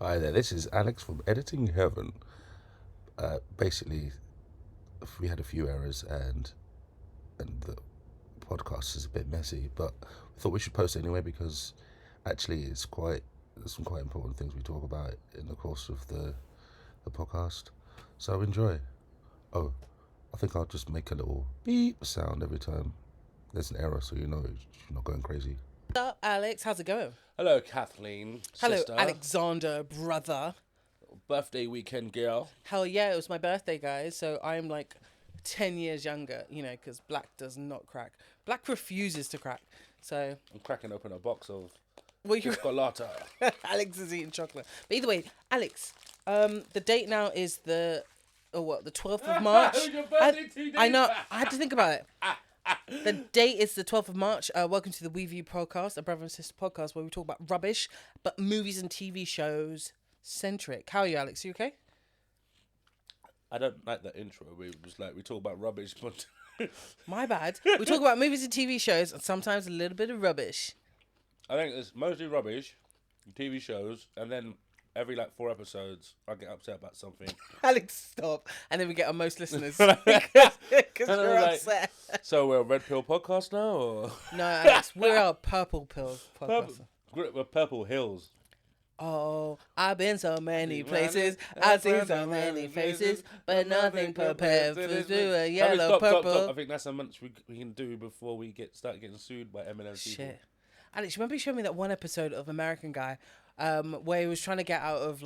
Hi there, this is Alex from Editing Heaven. Basically, we had a few errors and the podcast is a bit messy, but we thought we should post it anyway because actually there's some quite important things we talk about in the course of the podcast. So enjoy. Oh, I think I'll just make a little beep sound every time there's an error so you know you're not going crazy. Hello, Alex. How's it going? Hello, Kathleen. Hello, Sister. Alexander, brother. Birthday weekend girl. Hell yeah, it was my birthday, guys. So I'm like 10 years younger, because black does not crack. Black refuses to crack. So. I'm cracking open a box of Well, chocolate. Alex is eating chocolate. But either way, Alex, the date now is the 12th of March? Your birthday I know. I had to think about it. The date is the 12th of March. Welcome to the WeView'd podcast, a brother and sister podcast where we talk about rubbish, but movies and TV shows centric. How are you, Alex? You okay? I don't like that intro. We talk about rubbish, but My bad. We talk about movies and TV shows and sometimes a little bit of rubbish. I think it's mostly rubbish, TV shows, and then every 4 episodes I get upset about something. Alex, stop. And then we get our most listeners because we're upset. So we're a Red Pill podcast now, or No, Alex, we're a Purple Pill podcast. We're Purple Hills. Oh, I've been so many places, I've seen so many faces, but nothing prepared for do a yellow purple. I think that's how much we can do before we start getting sued by Eminem. Shit. Alex, remember you showed me that one episode of American Guy where he was trying to get out of,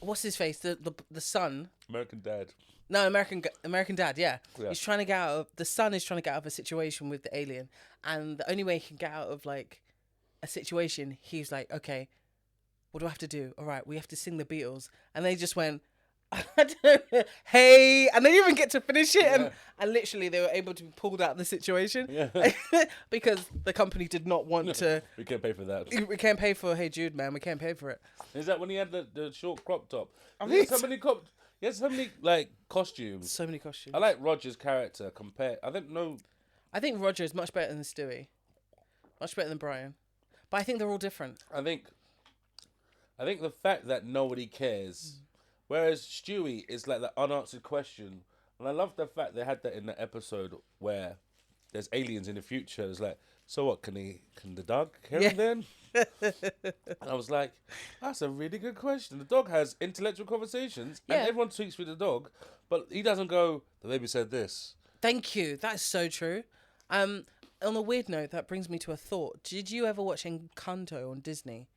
what's his face? The son. American Dad. No, American Dad, yeah. He's trying to get out of, the son is trying to get out of a situation with the alien. And the only way he can get out of, a situation, he's like, okay, what do I have to do? All right, we have to sing the Beatles. And they just went, hey, and they didn't even get to finish it. Yeah. And literally they were able to be pulled out of the situation because the company did not want to. We can't pay for that. We can't pay for Hey Jude, man. We can't pay for it. Is that when he had the short crop top? I He had think so many costumes. so many costumes. I like Roger's character compared. I think Roger is much better than Stewie. Much better than Brian. But I think they're all different. I think the fact that nobody cares, whereas Stewie is like the unanswered question, and I love the fact they had that in the episode where there's aliens in the future. It's like, so what? Can the dog hear him then? And I was like, that's a really good question. The dog has intellectual conversations, and everyone speaks with the dog, but he doesn't go, the baby said this. Thank you. That's so true. On a weird note, that brings me to a thought. Did you ever watch Encanto on Disney?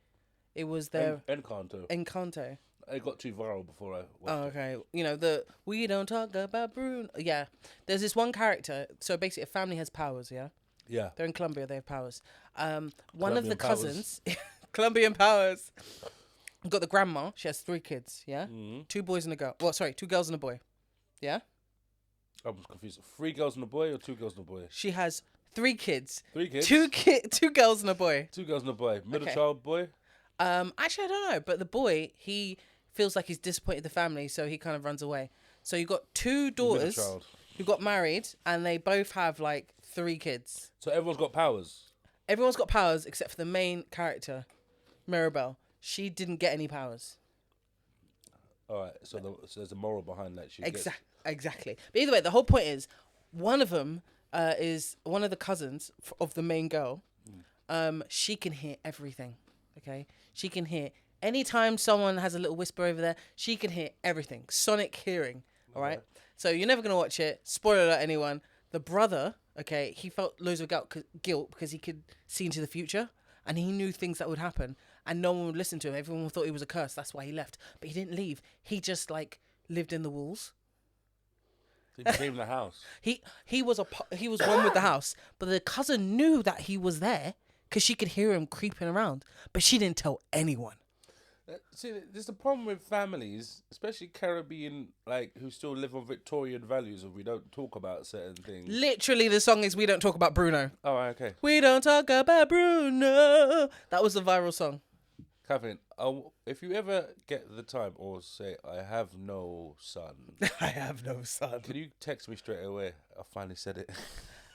It was their Encanto. Encanto. It got too viral before I watched Oh, okay. The we don't talk about Bruno. Yeah. There's this one character. So basically, a family has powers. Yeah. Yeah. They're in Colombia. They have powers. One Colombian of the powers. cousins, Colombian powers, got the grandma. She has 3 kids. Yeah. Mm-hmm. 2 boys and a girl. Well, sorry, 2 girls and a boy. Yeah. I was confused. 3 girls and a boy or 2 girls and a boy? She has 3 kids. 3 kids? 2 girls and a boy. 2 girls and a boy. Middle Okay. child boy? Actually, I don't know. But the boy, he feels like he's disappointed the family, so he kind of runs away. So you got 2 daughters child. who got married, and they both have 3 kids. So everyone's got powers? Everyone's got powers except for the main character, Mirabelle. She didn't get any powers. Alright, so there's a moral behind that. Exactly. But either way, the whole point is, one of them is one of the cousins of the main girl. She can hear everything. Okay, she can hear anytime someone has a little whisper over there. She can hear everything. Sonic hearing. All right. So you're never gonna watch it. Spoiler alert, anyone. The brother, okay, he felt loads of guilt because he could see into the future and he knew things that would happen and no one would listen to him. Everyone thought he was a curse. That's why he left. But he didn't leave. He just lived in the walls. He became the house. He was one with the house, but the cousin knew that he was there because she could hear him creeping around, but she didn't tell anyone. See, there's a problem with families, especially Caribbean, who still live on Victorian values of we don't talk about certain things. Literally, the song is "We Don't Talk About Bruno." Oh, okay. We don't talk about Bruno. That was the viral song. Catherine, if you ever get the time or say, I have no son, I have no son. can you text me straight away? I finally said it.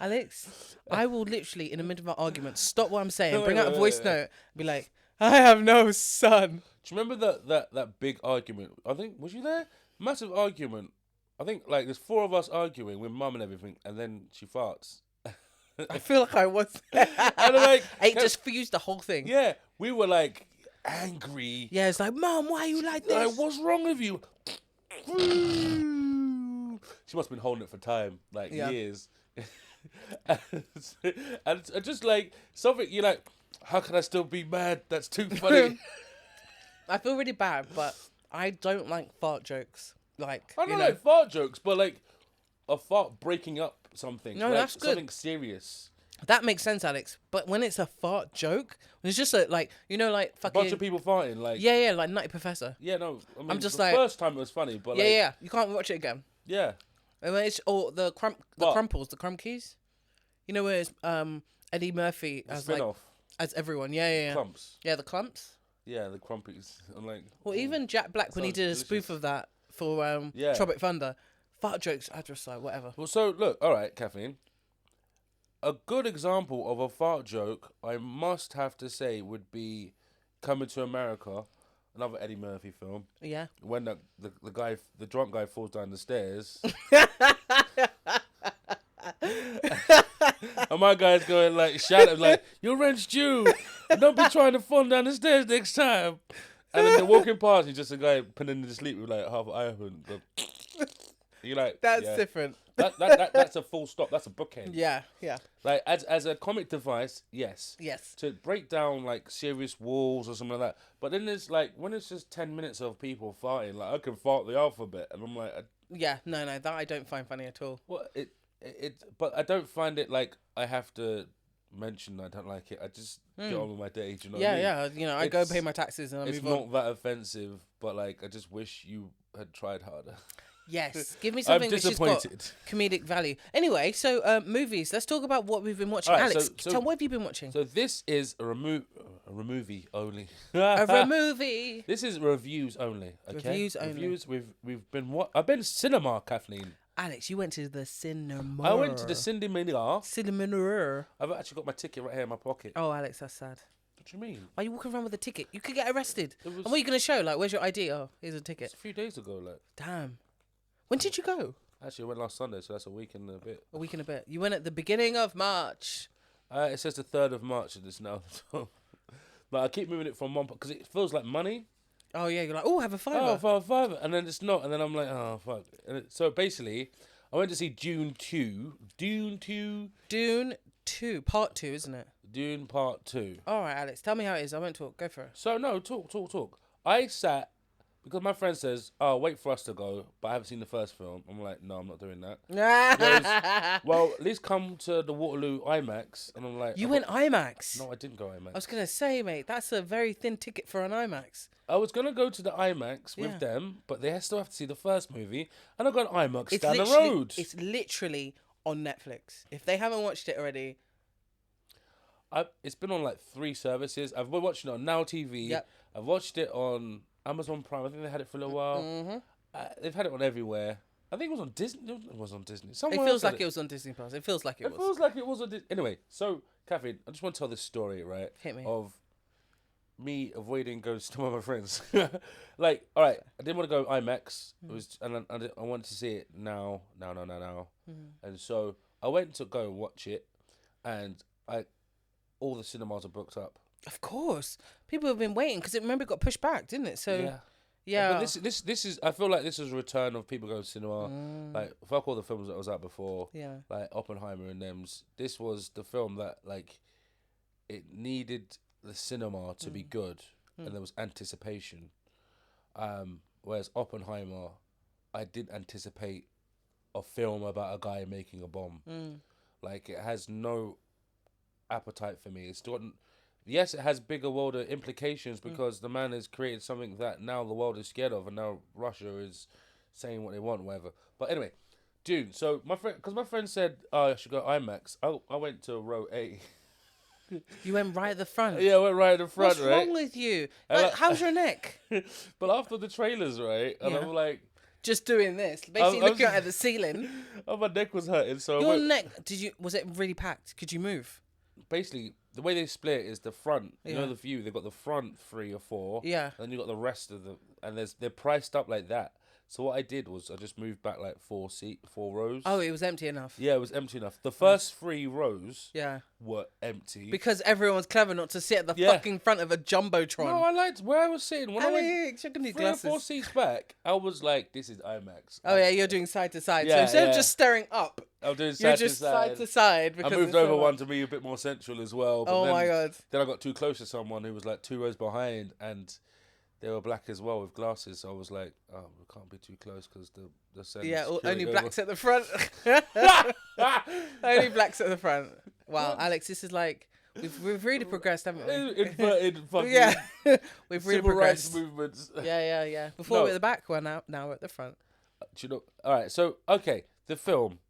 Alex, I will literally, in the middle of an argument, stop what I'm saying, bring out a voice note, be like, I have no son. Do you remember that big argument? I think, was you there? Massive argument. I think like there's 4 of us arguing with mum and everything, and then she farts. I feel like I was. And like, it just fused the whole thing. yeah, we were like angry. Yeah, it's like, Mum, why are you like this? Like, what's wrong with you? She must have been holding it for time, like years. and just like something, you're like, how can I still be mad? That's too funny. I feel really bad, but I don't like fart jokes. Like, I don't like fart jokes, but like a fart breaking up something. No, like that's good. Something serious. That makes sense, Alex. But when it's a fart joke, when it's just like, like A fucking... bunch of people farting, like... Yeah, like Nutty Professor. Yeah, no, I mean, I'm just the like... first time it was funny, but Yeah, you can't watch it again. Yeah. And when it's, or the Crumples, the Crumb Keys. You know where it's Eddie Murphy as spin-off. As everyone. Yeah. Clumps. Yeah, the Clumps. Yeah, the Crumpies. I'm like... Well, even Jack Black, when he did a spoof of that for Tropic Thunder, fart jokes, I just like, whatever. Well, so, look, all right, Kathleen. A good example of a fart joke, I must have to say, would be Coming to America, another Eddie Murphy film. Yeah. When the drunk guy falls down the stairs. And my guy's going like, shout at like, your rent's due. Don't be trying to fall down the stairs next time. And then they're walking past, he's just a guy pinning to sleep with like half an iPhone. You're like, That's yeah. different. That's a full stop. That's a bookend. Yeah. Like as a comic device, yes. Yes. To break down like serious walls or something like that. But then there's like when it's just 10 minutes of people farting, like I can fart the alphabet, and I'm like, Yeah, no, that I don't find funny at all. well, but I don't find it like I have to mention I don't like it. I just get on with my day. Do you know what I mean? Yeah. You know, I go pay my taxes and I It's move on. not that offensive, but like I just wish you had tried harder. Yes, give me something I'm which has got disappointed. comedic value. Anyway, so movies. Let's talk about what we've been watching. All right, Alex, so what have you been watching? So this is a removie only. A movie. This is reviews only. Okay? Reviews only. Reviews. We've been I've been cinema, Kathleen. Alex, you went to the cinema. I went to the cinema. Cinema. I've actually got my ticket right here in my pocket. Oh, Alex, that's sad. What do you mean? Why are you walking around with a ticket? You could get arrested. It was- And what are you going to show? Like, where's your ID? Oh, here's a It's ticket. a few days ago, like. Damn. When did you go? Actually, I went last Sunday, so that's a week and a bit. A week and a bit. You went at the beginning of March. It says the 3rd of March of this now. But I keep moving it from one because it feels like money. Oh, yeah. You're like, oh, have a fiver. Oh, for a fiver. And then it's not. And then I'm like, oh, fuck. So basically, I went to see Dune 2. Dune 2. Dune 2. Part 2, isn't it? Dune Part 2. All right, Alex. Tell me how it is. I won't talk. Go for it. So, no, talk. I sat, because my friend says, oh, wait for us to go, but I haven't seen the first film. I'm like, no, I'm not doing that. Well, at least come to the Waterloo IMAX. And I'm like... You went IMAX? No, I didn't go IMAX. I was going to say, mate, that's a very thin ticket for an IMAX. I was going to go to the IMAX with Yeah. them, but they still have to see the first movie. And I got an IMAX down the road. It's literally on Netflix. If they haven't watched it already... It's been on like 3 services. I've been watching it on Now TV. Yep. I've watched it on Amazon Prime. I think they had it for a little while. Mm-hmm. They've had it on everywhere. I think it was on Disney. It was on Disney. It Somewhere feels else like it was on Disney Plus. It feels like it It was. feels like it was on Disney. Anyway, so, Catherine, I just want to tell this story, right? Hit me. Of me avoiding going to my friends. Like, all right, I didn't want to go IMAX. It was, and I wanted to see it now. And so I went to go and watch it, and all the cinemas are booked up. Of course. People have been waiting because remember it got pushed back, didn't it? So, yeah. But this is, I feel like this is a return of people going to cinema. Like, fuck all the films that was out before. Yeah. Like Oppenheimer and them's. This was the film that, like, it needed the cinema to be good, and there was anticipation. Whereas Oppenheimer, I didn't anticipate a film about a guy making a bomb. Like, it has no appetite for me. It's got, yes, it has bigger world implications because the man has created something that now the world is scared of, and now Russia is saying what they want, whatever. But anyway, Dune. So my friend said, "Oh, I should go IMAX." I went to row A. You went right at the front. Yeah, I went right at the front. What's right? wrong with you? Like, how's your neck? But after the trailers, right, and I'm like, just doing this, basically I was looking at the ceiling. oh, my neck was hurting. So Your neck, was it really packed? Could you move? basically, the way they split is the front. You Yeah. know the view. They've got the front 3 or 4. Yeah. And then you got the rest of the, and they're priced up like that. So what I did was I just moved back like 4 rows. Oh, it was empty enough. Yeah, it was empty enough. The first 3 rows Yeah. were empty. Because everyone's clever not to sit at the Yeah. fucking front of a jumbotron. No, I liked where I was sitting. When I went Alex, you're gonna need 3 or glasses. 4 seats back, I was like, this is IMAX. Oh yeah, you're doing side to side. So Yeah, instead of yeah. just staring up, I'm doing you're side just to side. side to side. I Because moved it's so over much- one to be a bit more central as well. But Oh then, my god. Then I got too close to someone who was like 2 rows behind, and they were black as well with glasses. So I was like, oh, we can't be too close because the Yeah, security only over. blacks at the front. Only blacks at the front. Wow, Alex, this is like we've really progressed, haven't we? Inverted fucking Yeah, we've really civil rights progressed. movements. Yeah. Before No. we're at the back, we're now we're at the front. Do you know? All right, so okay, the film.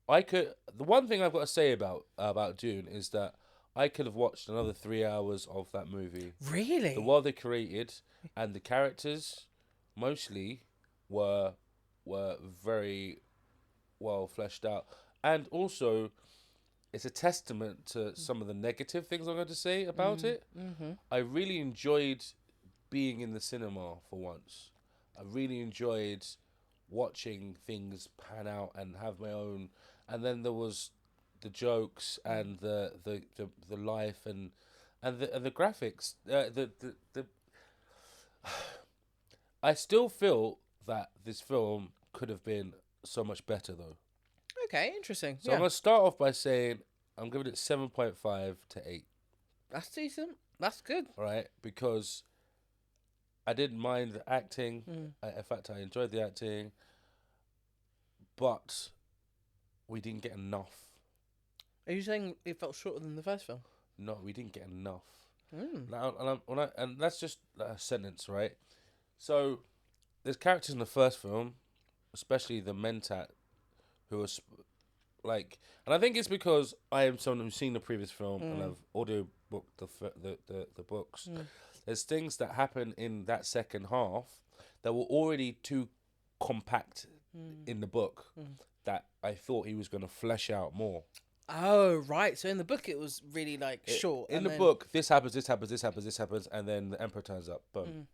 The one thing I've got to say about Dune is that I could have watched another 3 hours of that movie. Really? The world they created and the characters, mostly, were very well fleshed out, and also, it's a testament to some of the negative things I'm going to say about it. Mm-hmm. I really enjoyed being in the cinema for once. I really enjoyed watching things pan out and have my own. And then there was the jokes and the life and the graphics. I still feel that this film could have been so much better though. Okay, interesting. So Yeah, I'm gonna start off by saying I'm giving it 7.5 to 8. that's decent. That's good. Right, because I didn't mind the acting. In fact, I enjoyed the acting, but we didn't get enough. Are you saying it felt shorter than the first film? No, we didn't get enough. Mm. Now, and that's just a sentence, right? So, there's characters in the first film, especially the Mentat, who are like, and I think it's because I am someone who's seen the previous film and I've audio booked the books. There's things that happen in that second half that were already too compact in the book that I thought he was going to flesh out more. Oh right. So in the book it was really like short. In and the then- book, this happens, and then the Emperor turns up. Boom.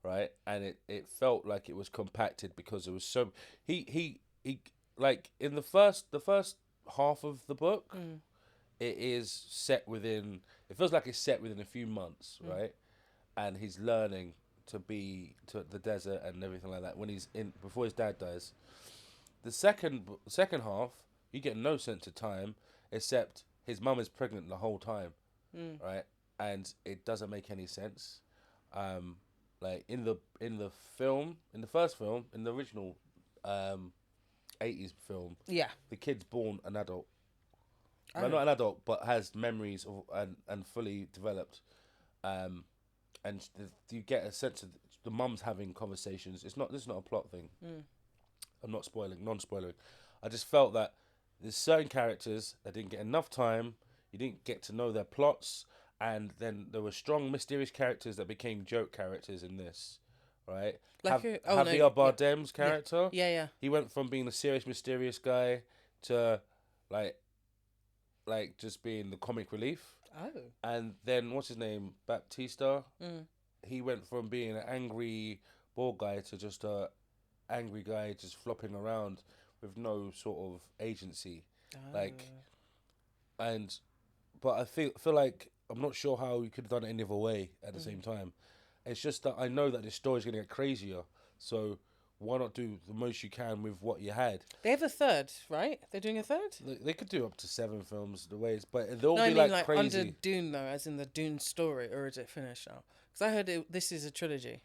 Right? And it felt like it was compacted because it was so he like in the first half of the book, it is set within, it feels like it's set within a few months, right? And he's learning to be to the desert and everything like that when he's in before his dad dies. The second half, you get no sense of time except his mum is pregnant the whole time, right? And it doesn't make any sense. Like in the film, in the first film, in the original 80s film, Yeah. the kid's born an adult. Well, not an adult, but has memories of, and fully developed. And you get a sense of the mum's having conversations. This is not a plot thing. I'm not non-spoiling. I just felt that there's certain characters that didn't get enough time. You didn't get to know their plots, and then there were strong, mysterious characters that became joke characters in this, right? Like Javier Bardem's character. Yeah. He went from being a serious, mysterious guy to like just being the comic relief. Oh. And then what's his name? Baptista. He went from being an angry bald guy to just a angry guy just flopping around with no sort of agency. But I feel like I'm not sure how you could have done it any other way at the same time. It's just that I know that this story's gonna get crazier. So why not do the most you can with what you had? They have a third, right? They're doing a third? They could do up to 7 films the ways, but they'll No, I be mean like like crazy. under Dune though, as in the Dune story, or is it finished now? Because I heard this is a trilogy.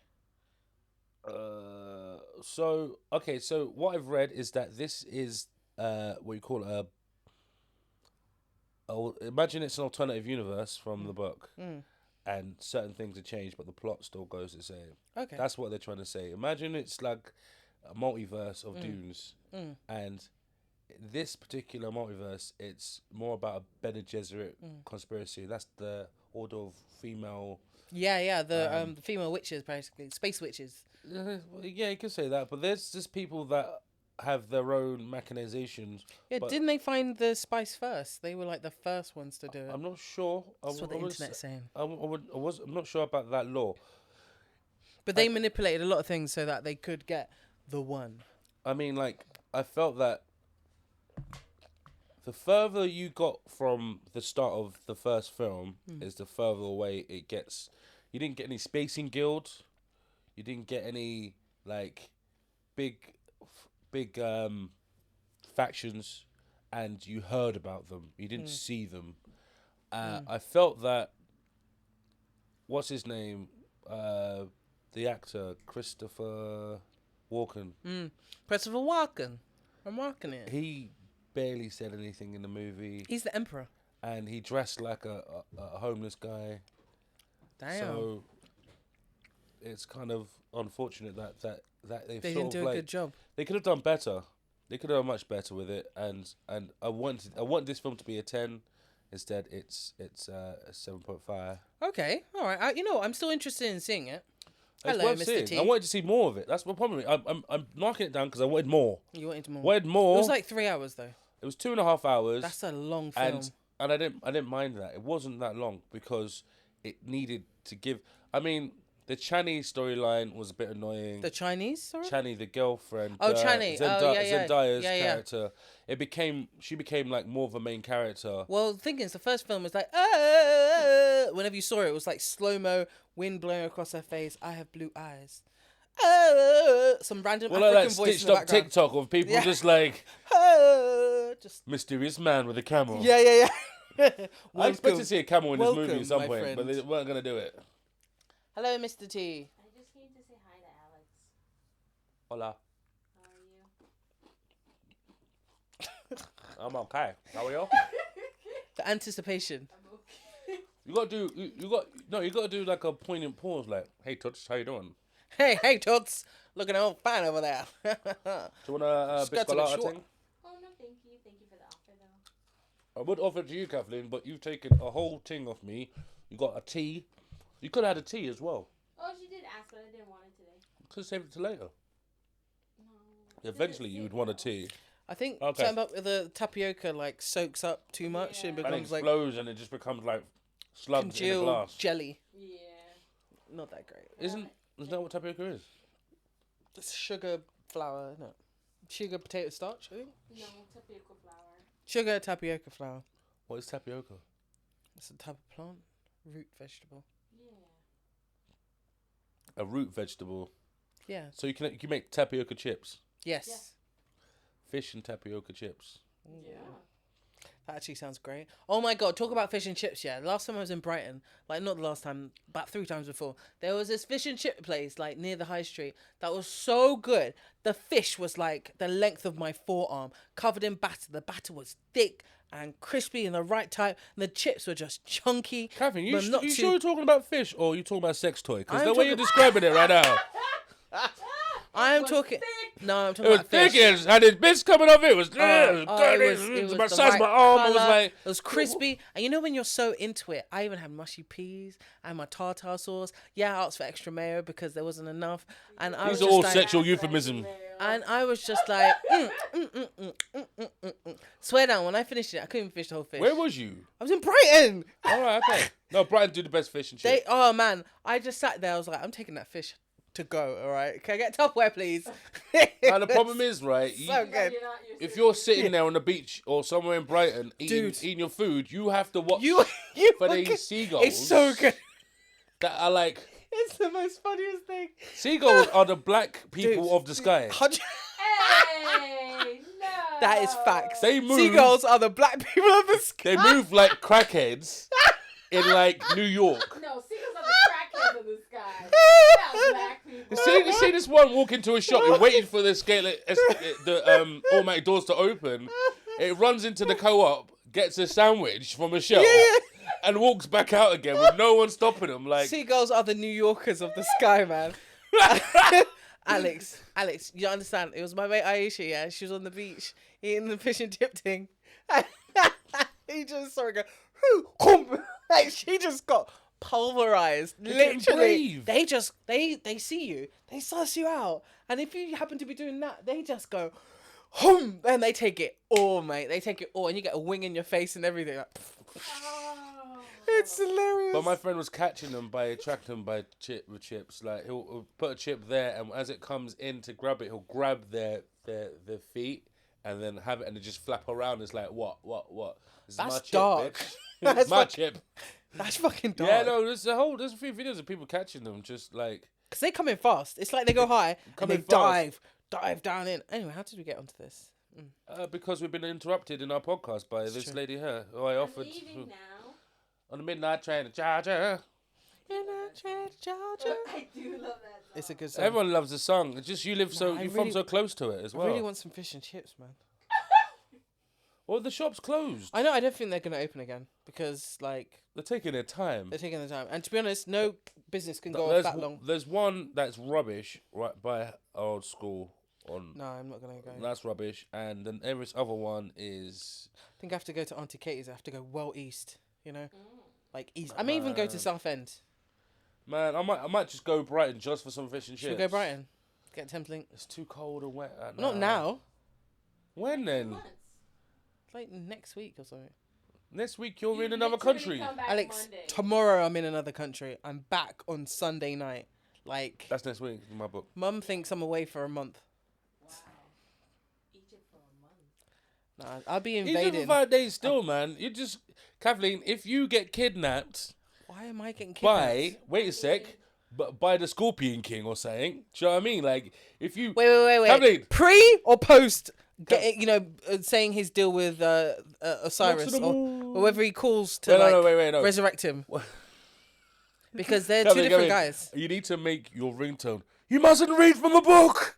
So what I've read is that this is what you call imagine it's an alternative universe from the book, and certain things are changed, but the plot still goes the same. Okay. That's what they're trying to say. Imagine it's like a multiverse of Dunes, and this particular multiverse, it's more about a Bene Gesserit conspiracy. That's the order of female. Yeah, the female witches, basically. Space witches. Yeah, you could say that, but there's just people that have their own mechanizations. Yeah, but didn't they find the spice first? They were like the first ones to do it. I'm not sure. That's what the internet's saying. I'm not sure about that law. But they manipulated a lot of things so that they could get the one. I mean, like, I felt that the further you got from the start of the first film is the further away it gets. You didn't get any spacing guilds. You didn't get any, like, big factions, and you heard about them. You didn't see them. I felt that, what's his name? The actor, Christopher Walken. Christopher Walken. I'm walking it. He barely said anything in the movie. He's the emperor. And he dressed like a homeless guy. Damn. So it's kind of unfortunate that they didn't do a good job. They could have done better. They could have done much better with it. And I want this film to be a 10. Instead, it's a 7.5. Okay, all right. I'm still interested in seeing it. It's Hello, worth Mr. seeing. T. I wanted to see more of it. That's my problem. I'm knocking it down because I wanted more. You wanted more. Wanted more. It was like 3 hours though. It was 2.5 hours. That's a long film. And I didn't mind that. It wasn't that long because it needed to give. I mean, the Chani storyline was a bit annoying. The Chinese, sorry? Chani, the girlfriend. Oh, Chani. Zendaya's Yeah. character. She became like more of a main character. Well, the thing is, the first film was like, whenever you saw it, it was like slow-mo, wind blowing across her face. I have blue eyes. Some random African like voice stitched in the up background. TikTok of people just like just mysterious man with a camel. yeah. I expect to see a camel in this movie Welcome, at some my point, friend. but they weren't gonna do it. Hello, Mr. T. I just came to say hi to Alex. Hola. How are you? I'm okay. How are you? The anticipation. I'm okay. You gotta do like a poignant pause, like, "Hey, Toots, how you doing? Hey, Toots. Looking all fine over there. Do you want a Skirts a bit biscotti short. thing?" Oh, no, thank you. Thank you for the offer, though. I would offer it to you, Kathleen, but you've taken a whole thing off me. You got a tea. You could have had a tea as well. Oh, she did ask, but I didn't want it today. Could have saved it to later. No. Eventually, you would want a tea. I think Okay. something about the tapioca like soaks up too much. Yeah. It And it becomes like explodes and it just becomes like slugs in the congealed glass. jelly. Yeah. Not that great. Isn't that what tapioca is? It's sugar flour, isn't it? Sugar potato starch, I think. No, tapioca flour. Sugar tapioca flour. What is tapioca? It's a type of plant, root vegetable. Yeah. A root vegetable. Yeah. So you can make tapioca chips. Yes. Yeah. Fish and tapioca chips. Yeah. That actually sounds great. Oh my god, talk about fish and chips, yeah. Last time I was in Brighton, like not the last time, about 3 times before, there was this fish and chip place like near the high street that was so good. The fish was like the length of my forearm, covered in batter. The batter was thick and crispy and the right type, and the chips were just chunky. Catherine, you but not too... sure you're talking about fish or you talking about sex toy? Because I'm the way you're talking- describing it right now. I am was talking... thick. No, I'm It talking was about thick fish. and had his bits coming off. It was, It was about the size of my right arm. I was colour, like, it was crispy, and you know when you're so into it, I even had mushy peas and my tartar sauce. Yeah, I asked for extra mayo because there wasn't enough, and I was these are just all like, sexual euphemism. and I was just like, Swear down, when I finished it, I couldn't even finish the whole fish. Where was you? I was in Brighton. All right, okay. No, Brighton do the best fish and shit. Oh man, I just sat there. I was like, I'm taking that fish to go. All right, can I get Tupperware, please? Now the problem is, right? So good. If you're sitting there on the beach or somewhere in Brighton Dude. eating your food, you have to watch You for fucking- these seagulls. It's so good. That are like It's the most funniest thing. seagulls are the black people Dude. of the sky. 100 Hey, no. That is facts. They move. Seagulls are the black people of the sky. They move like crackheads in like New York. No, seagulls are the crackheads of the sky. Not black people. You see this one walk into a shop and waiting for the automatic doors to open. It runs into the co-op, gets a sandwich from a shelf, and walks back out again with no one stopping him. Like, Seagulls are the New Yorkers of the sky, man. Alex, you understand? It was my mate Aisha, yeah? She was on the beach eating the fish and chip thing. He just saw her go, "Hoo," like she just got pulverized. getting Literally. brave. They see you. They suss you out. And if you happen to be doing that, they just go, and they take it all, mate. They take it all, and you get a wing in your face and everything. Like, Oh. it's hilarious. But my friend was catching them by attracting them by chips. Like he'll put a chip there, and as it comes in to grab it, he'll grab their feet and then have it, and it just flap around. It's like what? This is That's my chip, dark. bitch. That's It's my fuck- chip. That's fucking dark. Yeah, no, there's a few videos of people catching them, just like Because they come in fast. It's like they go high and Come they in fast. dive down in. Anyway, how did we get onto this? because we've been interrupted in our podcast by this true. lady here who I offered Leaving now. on the midnight train to Georgia. I do love that song. It's a good song. Everyone loves the song. It's just you live so I you're really- from so close to it as I well. really want some fish and chips, man. Well, the shop's closed. I know. I don't think they're gonna open again because like They're taking their time. they're taking the time. And to be honest, no business can go off There's that long. there's one that's rubbish right by our old school on. No, I'm not gonna go. That's rubbish, and then every other one is I think I have to go to Auntie Katie's. I have to go well east. You know, like east. I may even go to South End. man. I might just go Brighton just for some fish and chips. Should we go Brighton? Get Templink. It's too cold and wet. Not now. When then? Months. Like next week or something. Next week you're You in another literally country. come back Alex, Monday. tomorrow I'm in another country. I'm back on Sunday night. Like, That's next week in my book. Mum thinks I'm away for a month. Wow. Egypt for a month. Nah, I'll be Even invading. for 5 days still, man. You just Kathleen, if you get kidnapped Why am I getting kidnapped? by wait a sec, but by the Scorpion King or something, do you know what I mean? Like if you Wait. Kathleen. Pre or post? Saying his deal with Osiris Next to the or moon. whoever he calls to No. resurrect him. Because they're two Kathleen, different Kathleen, guys. You need to make your ringtone. You mustn't read from the book.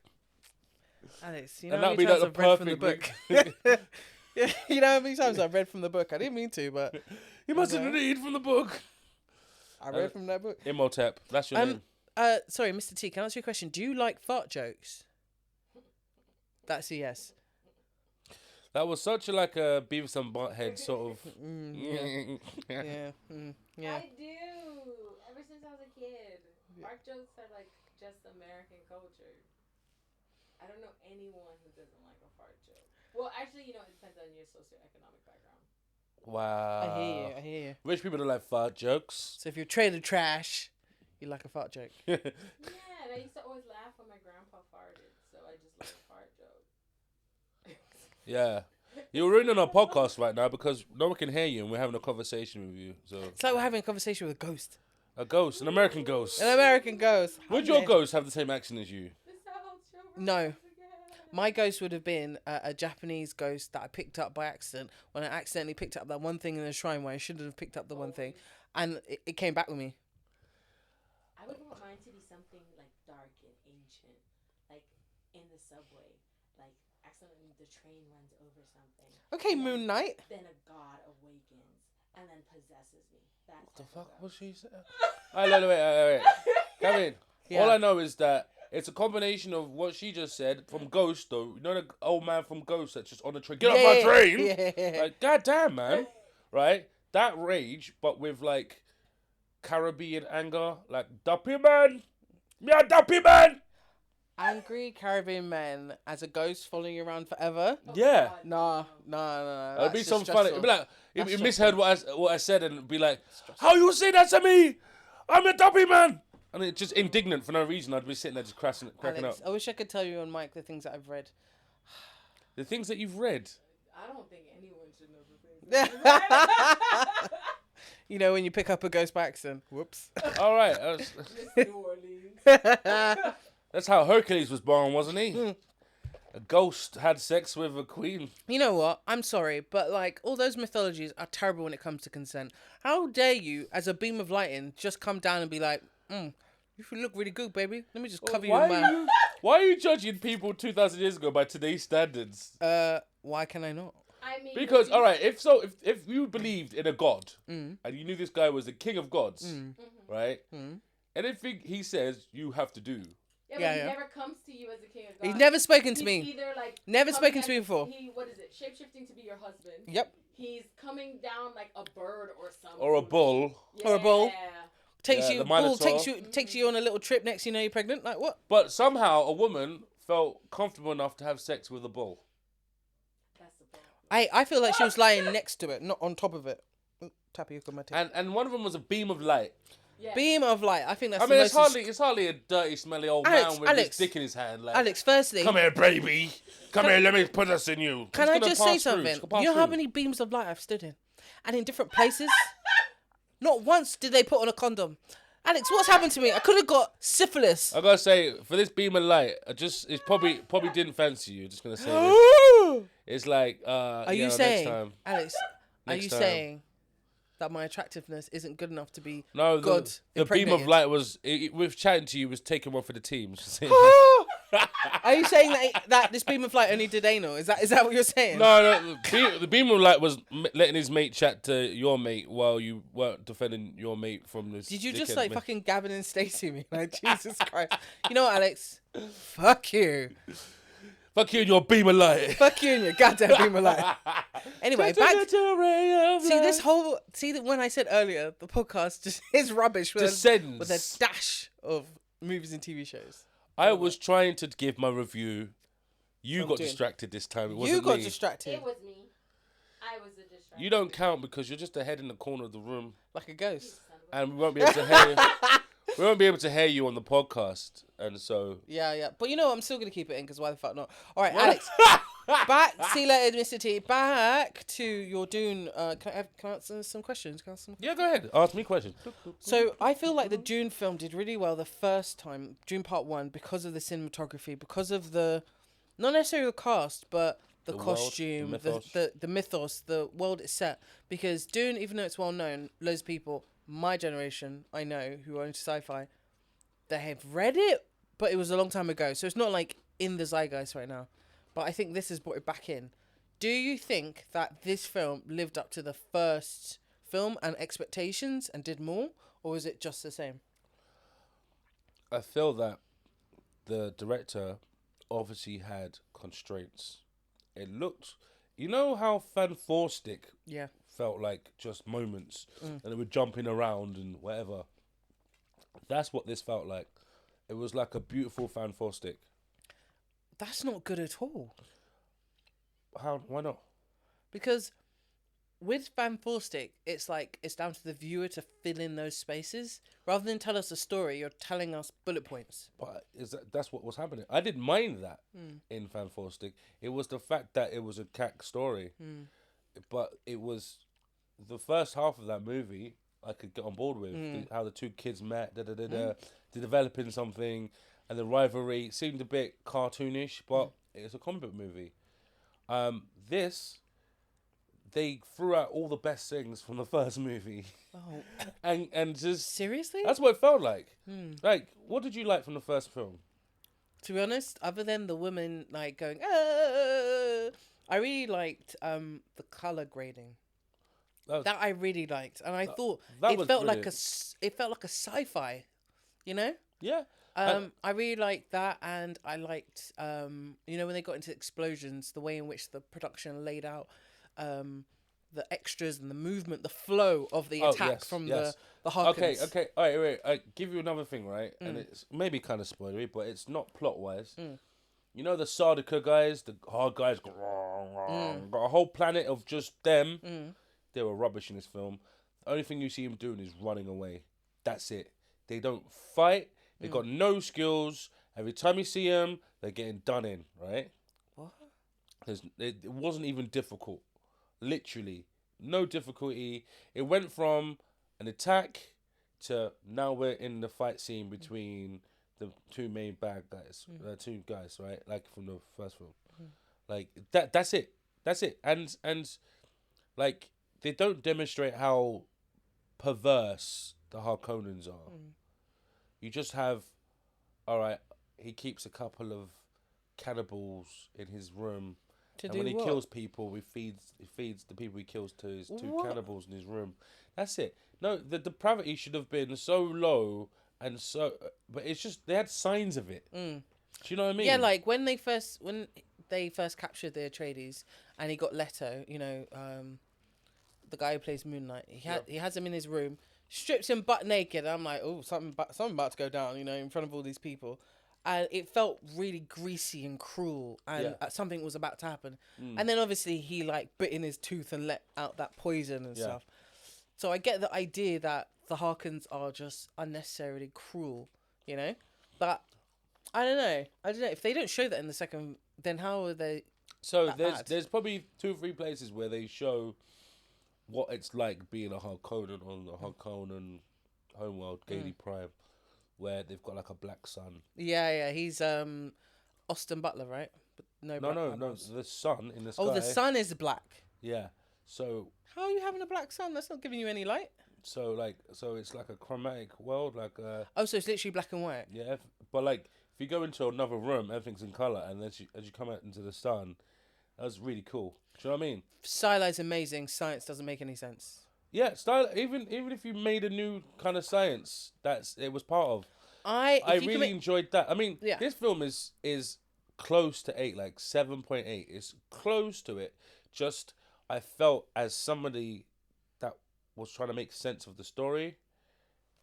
Alex, you know And how that'd many be like times the I've read from the perfect book? Yeah, you know how many times I've read from the book? I didn't mean to, but You mustn't know. read from the book. I read from that book. Imhotep. That's your name. Sorry, Mr. T, can I ask you a question? Do you like fart jokes? That's a yes. That was such a Beavis and Butthead sort of. Yeah. Yeah. I do. Ever since I was a kid. Fart jokes are like just American culture. I don't know anyone who doesn't like a fart joke. Well, actually, it depends on your socioeconomic background. Wow. I hear you. Rich people don't like fart jokes. So if you're trailer trash, you like a fart joke. Yeah, and I used to always laugh when my grandpa farted, so I just like a fart joke. Yeah. You're ruining our podcast right now because no one can hear you and we're having a conversation with you. So It's like we're having a conversation with a ghost. a ghost, an American ghost. An American ghost. Would your ghost have the same accent as you? This sounds so No. again. My ghost would have been a Japanese ghost that I picked up by accident when I accidentally picked up that one thing in the shrine where I shouldn't have picked up the one thing, and it came back with me. I would want mine to be something like dark and ancient, like in the subway, like accidentally the train runs over something. Okay, Moon Knight. Then a god awakens and then possesses me. That What the type of fuck was ghost. she saying? Wait. Kevin, Yeah. all I know is that it's a combination of what she just said from Ghost, though. You know the old man from Ghost that's just on the train. Get off my train! Yeah. Like, goddamn, man. Right? That rage, but with like Caribbean anger. Like, Duppy man! Yeah, Duppy man! Angry Caribbean men as a ghost following you around forever. Yeah. Nah. It'd be some funny. It'd be like, That's you stressful. misheard what I said and be like, how you say that to me? I'm a Duppy man! And it's just indignant for no reason. I'd be sitting there just cracking Alex, up. I wish I could tell you on mic the things that I've read. The things that you've read. I don't think anyone should know the things. You know when you pick up a ghost by accident. Whoops. All right. Miss New Orleans. That's how Hercules was born, wasn't he? A ghost had sex with a queen. You know what? I'm sorry, but like all those mythologies are terrible when it comes to consent. How dare you, as a beam of lightning, just come down and be like, you should look really good, baby. Let me just cover you in my... Why are you judging people 2,000 years ago by today's standards? Why can I not? I mean, Because, all right, if you believed in a god and you knew this guy was the king of gods, right? Anything he says, you have to do. Yeah, but Yeah, he yeah. never comes to you as a king of God. He's never spoken to He's me. Either like Never coming spoken to me as- before. What is it? Shapeshifting to be your husband. Yep. He's coming down like a bird or something. Or a bull. Or a bull. Yeah. Takes Yeah, you, the bull Minotaur. takes you on a little trip. Next, you know you're pregnant. Like what? But somehow a woman felt comfortable enough to have sex with a bull. I feel like she was lying next to it, not on top of it. Tapioca mate. And one of them was a beam of light. Yeah. Beam of light. I think that's. I mean, the it's most hardly a dirty, smelly old Alex, man with Alex. his dick in his hand. Like, Alex, firstly, come here, baby. Come here, let me put this in you. can It's I gonna just say pass through, something? it's gonna pass You know how through. many beams of light I've stood in? And in different places? Not once did they put on a condom. Alex, what's happened to me? I could have got syphilis. I gotta say, for this beam of light, it's probably didn't fancy you. Just gonna say this. It's like, Are you next saying, time. Alex, are Next you time. saying that my attractiveness isn't good enough to be No, God the beam of impregnated? light was with chatting to you was taking one for the team. Are you saying that this beam of light only did anal? Is that what you're saying? No, the beam of light was letting his mate chat to your mate while you weren't defending your mate from this. Did you just dickhead like mate. fucking Gavin and Stacey me? Like, Jesus Christ. You know what, Alex? Fuck you. Fuck you and your beam of light. Fuck you and your goddamn beam of light. Anyway, back. See that when I said earlier, the podcast just is rubbish with Descends. with a dash of movies and TV shows. I was trying to give my review. You From got Dune. distracted this time. It You wasn't got me. distracted It was me. I was the distraction. You don't count because you're just the head in the corner of the room, like a ghost. and we won't be able to hear you. We won't be able to hear you on the podcast, and so Yeah. But you know what? I'm still going to keep it in because why the fuck not? All right, Alex. Back. See you later, Mr. T. Back to your Dune. Can I answer some questions? Can I ask some? yeah, go ahead. Ask me questions. So I feel like the Dune film did really well the first time, Dune Part 1, because of the cinematography, because of the, not necessarily the cast, but the world, costume, the the mythos, the world it's set. Because Dune, even though it's well known, loads of people, my generation, I know, who are into sci-fi, they have read it, but it was a long time ago. So it's not like in the zeitgeist right now. But I think this has brought it back in. Do you think that this film lived up to the first film and expectations and did more? Or was it just the same? I feel that the director obviously had constraints. It looked, you know how Fan Four Stick Yeah. felt like just moments, and they were jumping around and whatever. That's what this felt like. It was like a beautiful Fan Four Stick. That's not good at all. How? Why not? Because with Van Stick, it's like it's down to the viewer to fill in those spaces. Rather than tell us a story, you're telling us bullet points. But that's what was happening. I didn't mind that in Fan Four Stick. It was the fact that it was a cack story. But it was the first half of that movie I could get on board with. How the two kids met, they're developing something, and the rivalry seemed a bit cartoonish, but it's a comic book movie. This, they threw out all the best things from the first movie. Oh, and just seriously? that's what it felt like. Like, what did you like from the first film? To be honest, other than the women like going, I really liked the color grading. That I really liked, and I thought that it was felt brilliant. it felt like a sci-fi, you know. Yeah. I really liked that, and I liked you know, when they got into explosions, the way in which the production laid out the extras and the movement, the flow of the attack from the Harkins. Okay. All right, wait. I give you another thing, right? And it's maybe kind of spoilery, but it's not plot wise. You know the Sardica guys, the hard guys, got a whole planet of just them. They were rubbish in this film. The only thing you see them doing is running away. That's it. They don't fight. They got no skills. Every time you see them, they're getting done in, right? What? It wasn't even difficult. Literally. No difficulty. It went from an attack to now we're in the fight scene between the two main bad guys. Two guys, right? Like from the first film. Like that's it. That's it. And like they don't demonstrate how perverse the Harkonnens are. You just have, all right, he keeps a couple of cannibals in his room. And when he kills people, he feeds the people he kills to his two cannibals in his room. That's it. No, the depravity should have been so low and so, but it's just they had signs of it. Do you know what I mean? Yeah, like when they first captured the Atreides and he got Leto, you know, the guy who plays Moon Knight. He has him in his room, strips him butt naked. I'm like, oh, something about to go down, you know, in front of all these people. and it felt really greasy and cruel, and something was about to happen. And then obviously he like bit in his tooth and let out that poison and stuff. So I get the idea that the Harkons are just unnecessarily cruel, you know. But I don't know. If they don't show that in the second, then how are they? So bad? there's probably 2 or 3 places where they show what it's like being a Harkonnen on the Harkonnen homeworld, Gaiety Prime, where they've got like a black sun. Yeah. He's Austin Butler, right? But No, black the sun in the sky. Oh, the sun is black. Yeah. So How are you having a black sun? That's not giving you any light. so it's like a chromatic world, like Oh, so it's literally black and white. yeah. But like if you go into another room, everything's in color, and then as you come out into the sun, that's really cool. Do you know what I mean? Stylized amazing. Science doesn't make any sense. Yeah, style. Even if you made a new kind of science, it was part of. I really enjoyed that. I mean, this film is close to 8, like 7.8. It's close to it. Just I felt as somebody that was trying to make sense of the story,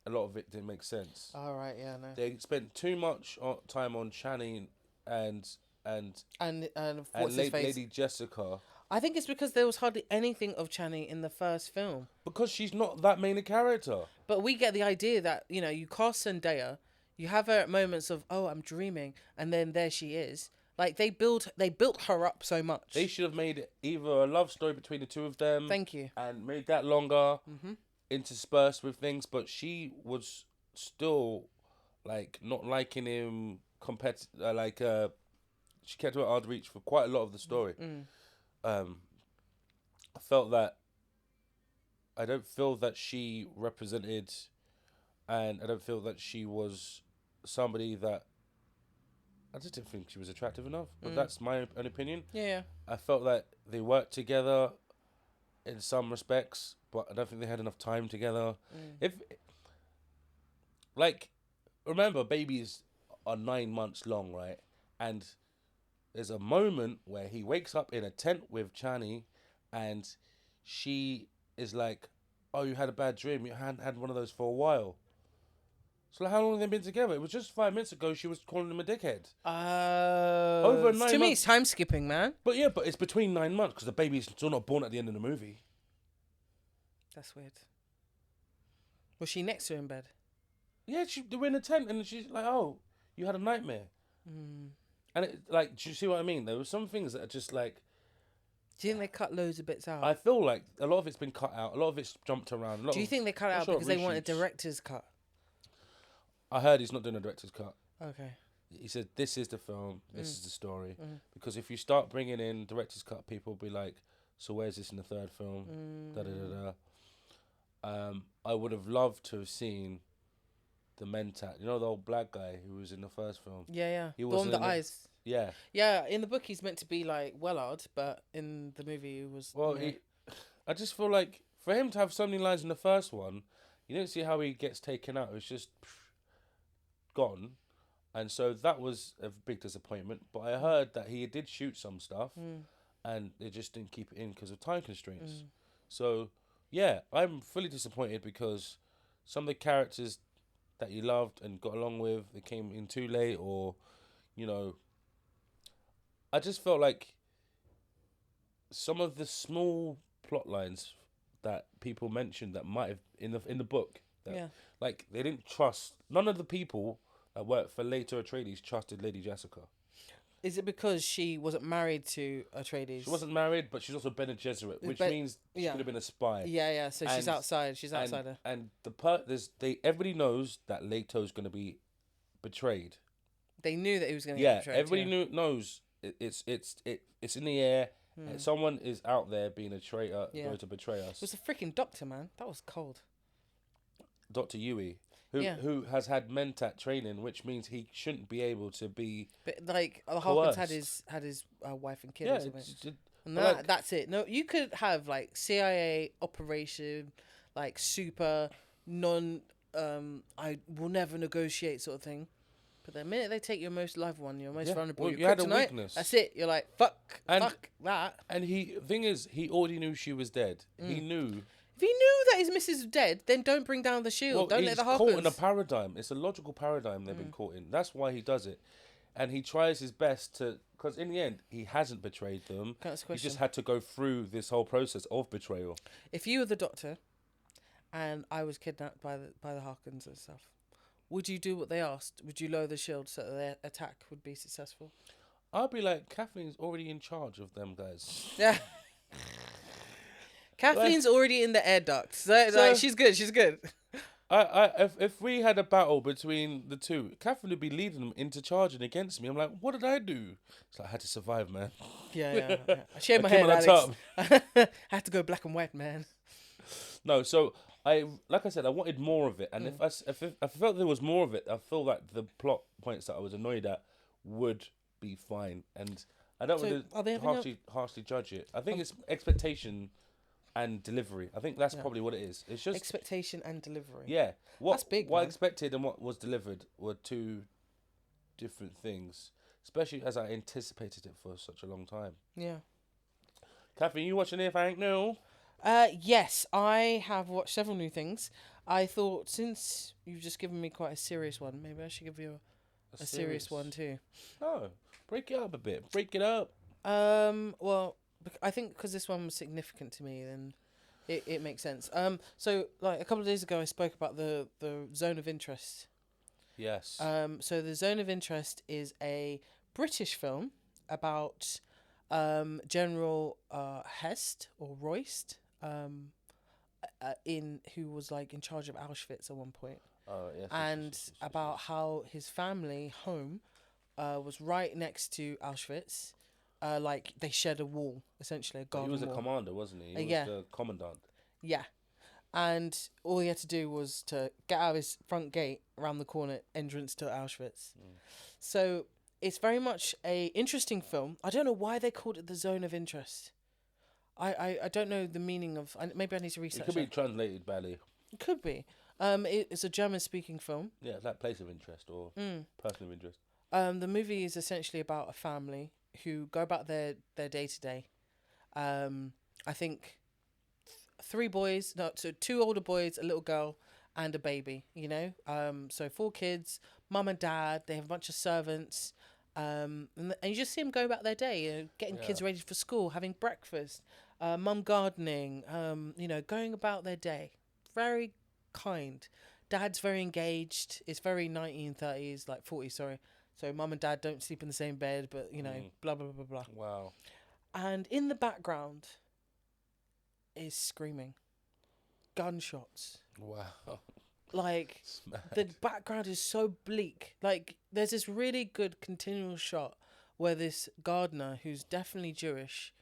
a lot of it didn't make sense. All right, yeah, no. They spent too much time on Channing and what's his face? Lady Jessica. I think it's because there was hardly anything of Channing in the first film. Because she's not that main a character. But we get the idea that, you know, you cast Zendaya, you have her at moments of, oh, I'm dreaming, and then there she is. Like, they built her up so much. They should have made either a love story between the two of them. Thank you. And made that longer, interspersed with things. But she was still, like, not liking him, she kept her at hard reach for quite a lot of the story. I felt that I don't feel that she represented, and I don't feel that she was somebody that I just didn't think she was attractive enough. But that's my own opinion. Yeah. I felt that they worked together in some respects, but I don't think they had enough time together. Remember, babies are 9 months long, right? And there's a moment where he wakes up in a tent with Chani, and she is like, oh, you had a bad dream. You hadn't had one of those for a while. So how long have they been together? It was just 5 minutes ago she was calling him a dickhead. Over 9 months. To me, it's time skipping, man. But yeah, it's between 9 months because the baby's still not born at the end of the movie. That's weird. Was she next to him in bed? Yeah, they were in a tent and she's like, oh, you had a nightmare. And do you see what I mean? There were some things that are just like... Do you think they cut loads of bits out? I feel like a lot of it's been cut out. A lot of it's jumped around. Do you think they cut it out because they want a director's cut? I heard he's not doing a director's cut. Okay. He said, this is the film, this is the story. Because if you start bringing in director's cut, people will be like, so where's this in the third film? I would have loved to have seen the Mentat. You know, the old black guy who was in the first film? Yeah. He the was one with the eyes. Yeah. Yeah, in the book he's meant to be like Wellard, but in the movie he was... Well, I just feel like for him to have so many lines in the first one, you don't see how he gets taken out. It's just gone. And so that was a big disappointment. But I heard that he did shoot some stuff and they just didn't keep it in because of time constraints. So, yeah, I'm fully disappointed because some of the characters that you loved and got along with, they came in too late, or, you know, I just felt like some of the small plot lines that people mentioned that might have in the book, that, like, they didn't trust, none of the people that worked for later Atreides trusted Lady Jessica. Is it because she wasn't married to Atreides? She wasn't married, but she's also Bene Gesserit, which means she could have been a spy. Yeah. So she's outside. She's outsider. And everybody knows that Leto's going to be betrayed. They knew that he was going to get betrayed. Everybody knows it's in the air. And someone is out there being a traitor, going to betray us. It was a freaking doctor, man. That was cold. Dr. Yui. Who has had Mentat training, which means he shouldn't be able to be. But like the Harkins had his wife and kid or something. And that's it. No, you could have like CIA operation, like super I will never negotiate sort of thing. But the minute they take your most loved one, your most vulnerable, you had a weakness. That's it. You're like fuck that. And he already knew she was dead. He knew. If he knew that his missus was dead, then don't bring down the shield. Well, Don't he's let the caught in a Harkons. paradigm. It's a logical paradigm they've been caught in. That's why he does it. And he tries his best to... Because in the end, he hasn't betrayed them. Can I ask a He question? just had to go through this whole process of betrayal. If you were the Doctor, and I was kidnapped by the Harkons and stuff, would you do what they asked? Would you lower the shield so that their attack would be successful? I'd be like, Kathleen's already in charge of them guys. Yeah. Kathleen's already in the air duct, so like, she's good. She's good. If we had a battle between the two, Catherine would be leading them into charging against me. I'm like, what did I do? It's like, I had to survive, man. Yeah. I shaved my I came head, on Alex. I had to go black and white, man. No, so like I said, I wanted more of it, and if I felt there was more of it, I feel like the plot points that I was annoyed at would be fine, and I don't So, are they want having to harshly judge it. I think it's expectation and delivery. I think that's probably what it is. It's just Expectation and delivery. yeah. That's big, What I man. expected and what was delivered were two different things, especially as I anticipated it for such a long time. Yeah. Catherine, you watching anything new? Yes, I have watched several new things. I thought since you've just given me quite a serious one, maybe I should give you a serious one too. Oh, break it up a bit. Break it up. Well, I think because this one was significant to me, then it makes sense. So like a couple of days ago, I spoke about the zone of interest. Yes. So the zone of interest is a British film about General Hest or Royst, who was like in charge of Auschwitz at one point, Yes, and about how his family home was right next to Auschwitz. Like they shared a wall, essentially a garden he was a wall. commander, wasn't he? He was yeah. the commandant. Yeah. And all he had to do was to get out of his front gate around the corner, entrance to Auschwitz. So it's very much a interesting film. I don't know why they called it the zone of interest. I don't know the meaning of... Maybe I need to research It could be translated badly. It could be. It's a German-speaking film. Yeah, it's like place of interest or person of interest. The movie is essentially about a family who go about their day-to-day. I think... two older boys, a little girl, and a baby, you know? So 4 kids, mum and dad, they have a bunch of servants, and you just see them go about their day, you know, getting kids ready for school, having breakfast, mum gardening, you know, going about their day. Very kind. Dad's very engaged. It's very 1930s, like 40s, sorry. So mum and dad don't sleep in the same bed, but, you know, blah, blah, blah, blah. Wow. And in the background is screaming, gunshots. Wow. Like the background is so bleak. Like there's this really good continual shot where this gardener, who's definitely Jewish,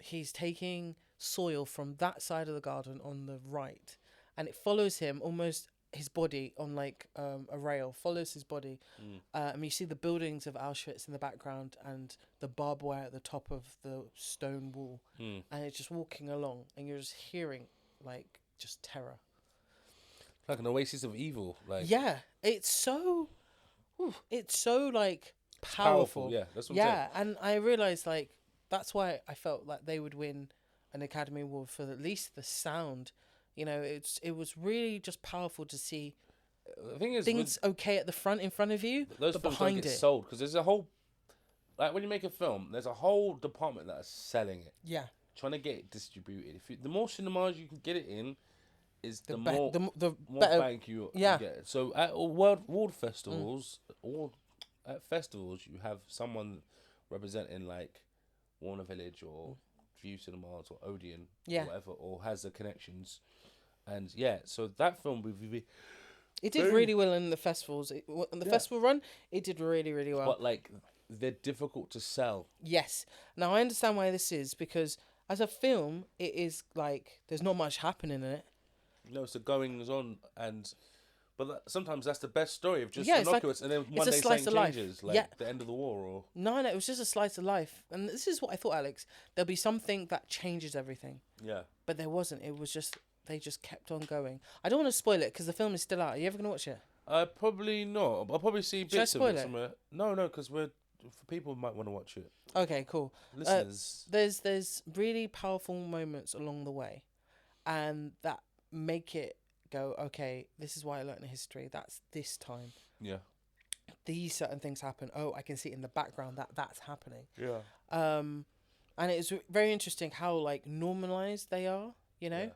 he's taking soil from that side of the garden on the right, and it follows him almost his body on like a rail, follows his body. And you see the buildings of Auschwitz in the background and the barbed wire at the top of the stone wall, and it's just walking along, and you're just hearing like just terror. Like an oasis of evil. Like Yeah, it's so like powerful. Yeah, that's what I'm saying. And I realized like that's why I felt like they would win an Academy Award for at least the sound. You know, it was really just powerful to see The thing is, things okay at the front in front of you, those but films behind don't get it. sold because there's a whole, like when you make a film, there's a whole department that is selling it, Yeah, trying to get it distributed. The more cinemas you can get it in, is the be- more the more better. bank you Yeah. get. So at world festivals, or at festivals, you have someone representing like Warner Village or View Cinemas or Odeon, Yeah. or whatever, or has the connections. And yeah, so that film It did really well in the festivals. On the festival run, it did really, really well. but like they're difficult to sell. Yes. Now I understand why this is, because as a film, it is like there's not much happening in it. No, it's the goings on, but sometimes that's the best story of just Yeah, it's like- innocuous, and then it's one a day slice something of life. changes, like Yeah. the end of the war, or No, it was just a slice of life. And this is what I thought, Alex. There'll be something that changes everything. yeah. But there wasn't. It was just, they just kept on going. I don't want to spoil it because the film is still out. Are you ever going to watch it? Probably not. I'll probably see Should I bits of spoil it it? somewhere. No, because for people who might want to watch it. Okay, cool. Listeners, There's really powerful moments along the way. and that make it go, okay, this is why I learned history. That's this time. Yeah. These certain things happen. Oh, I can see in the background that that's happening. Yeah. And it's very interesting how like normalized they are. You know,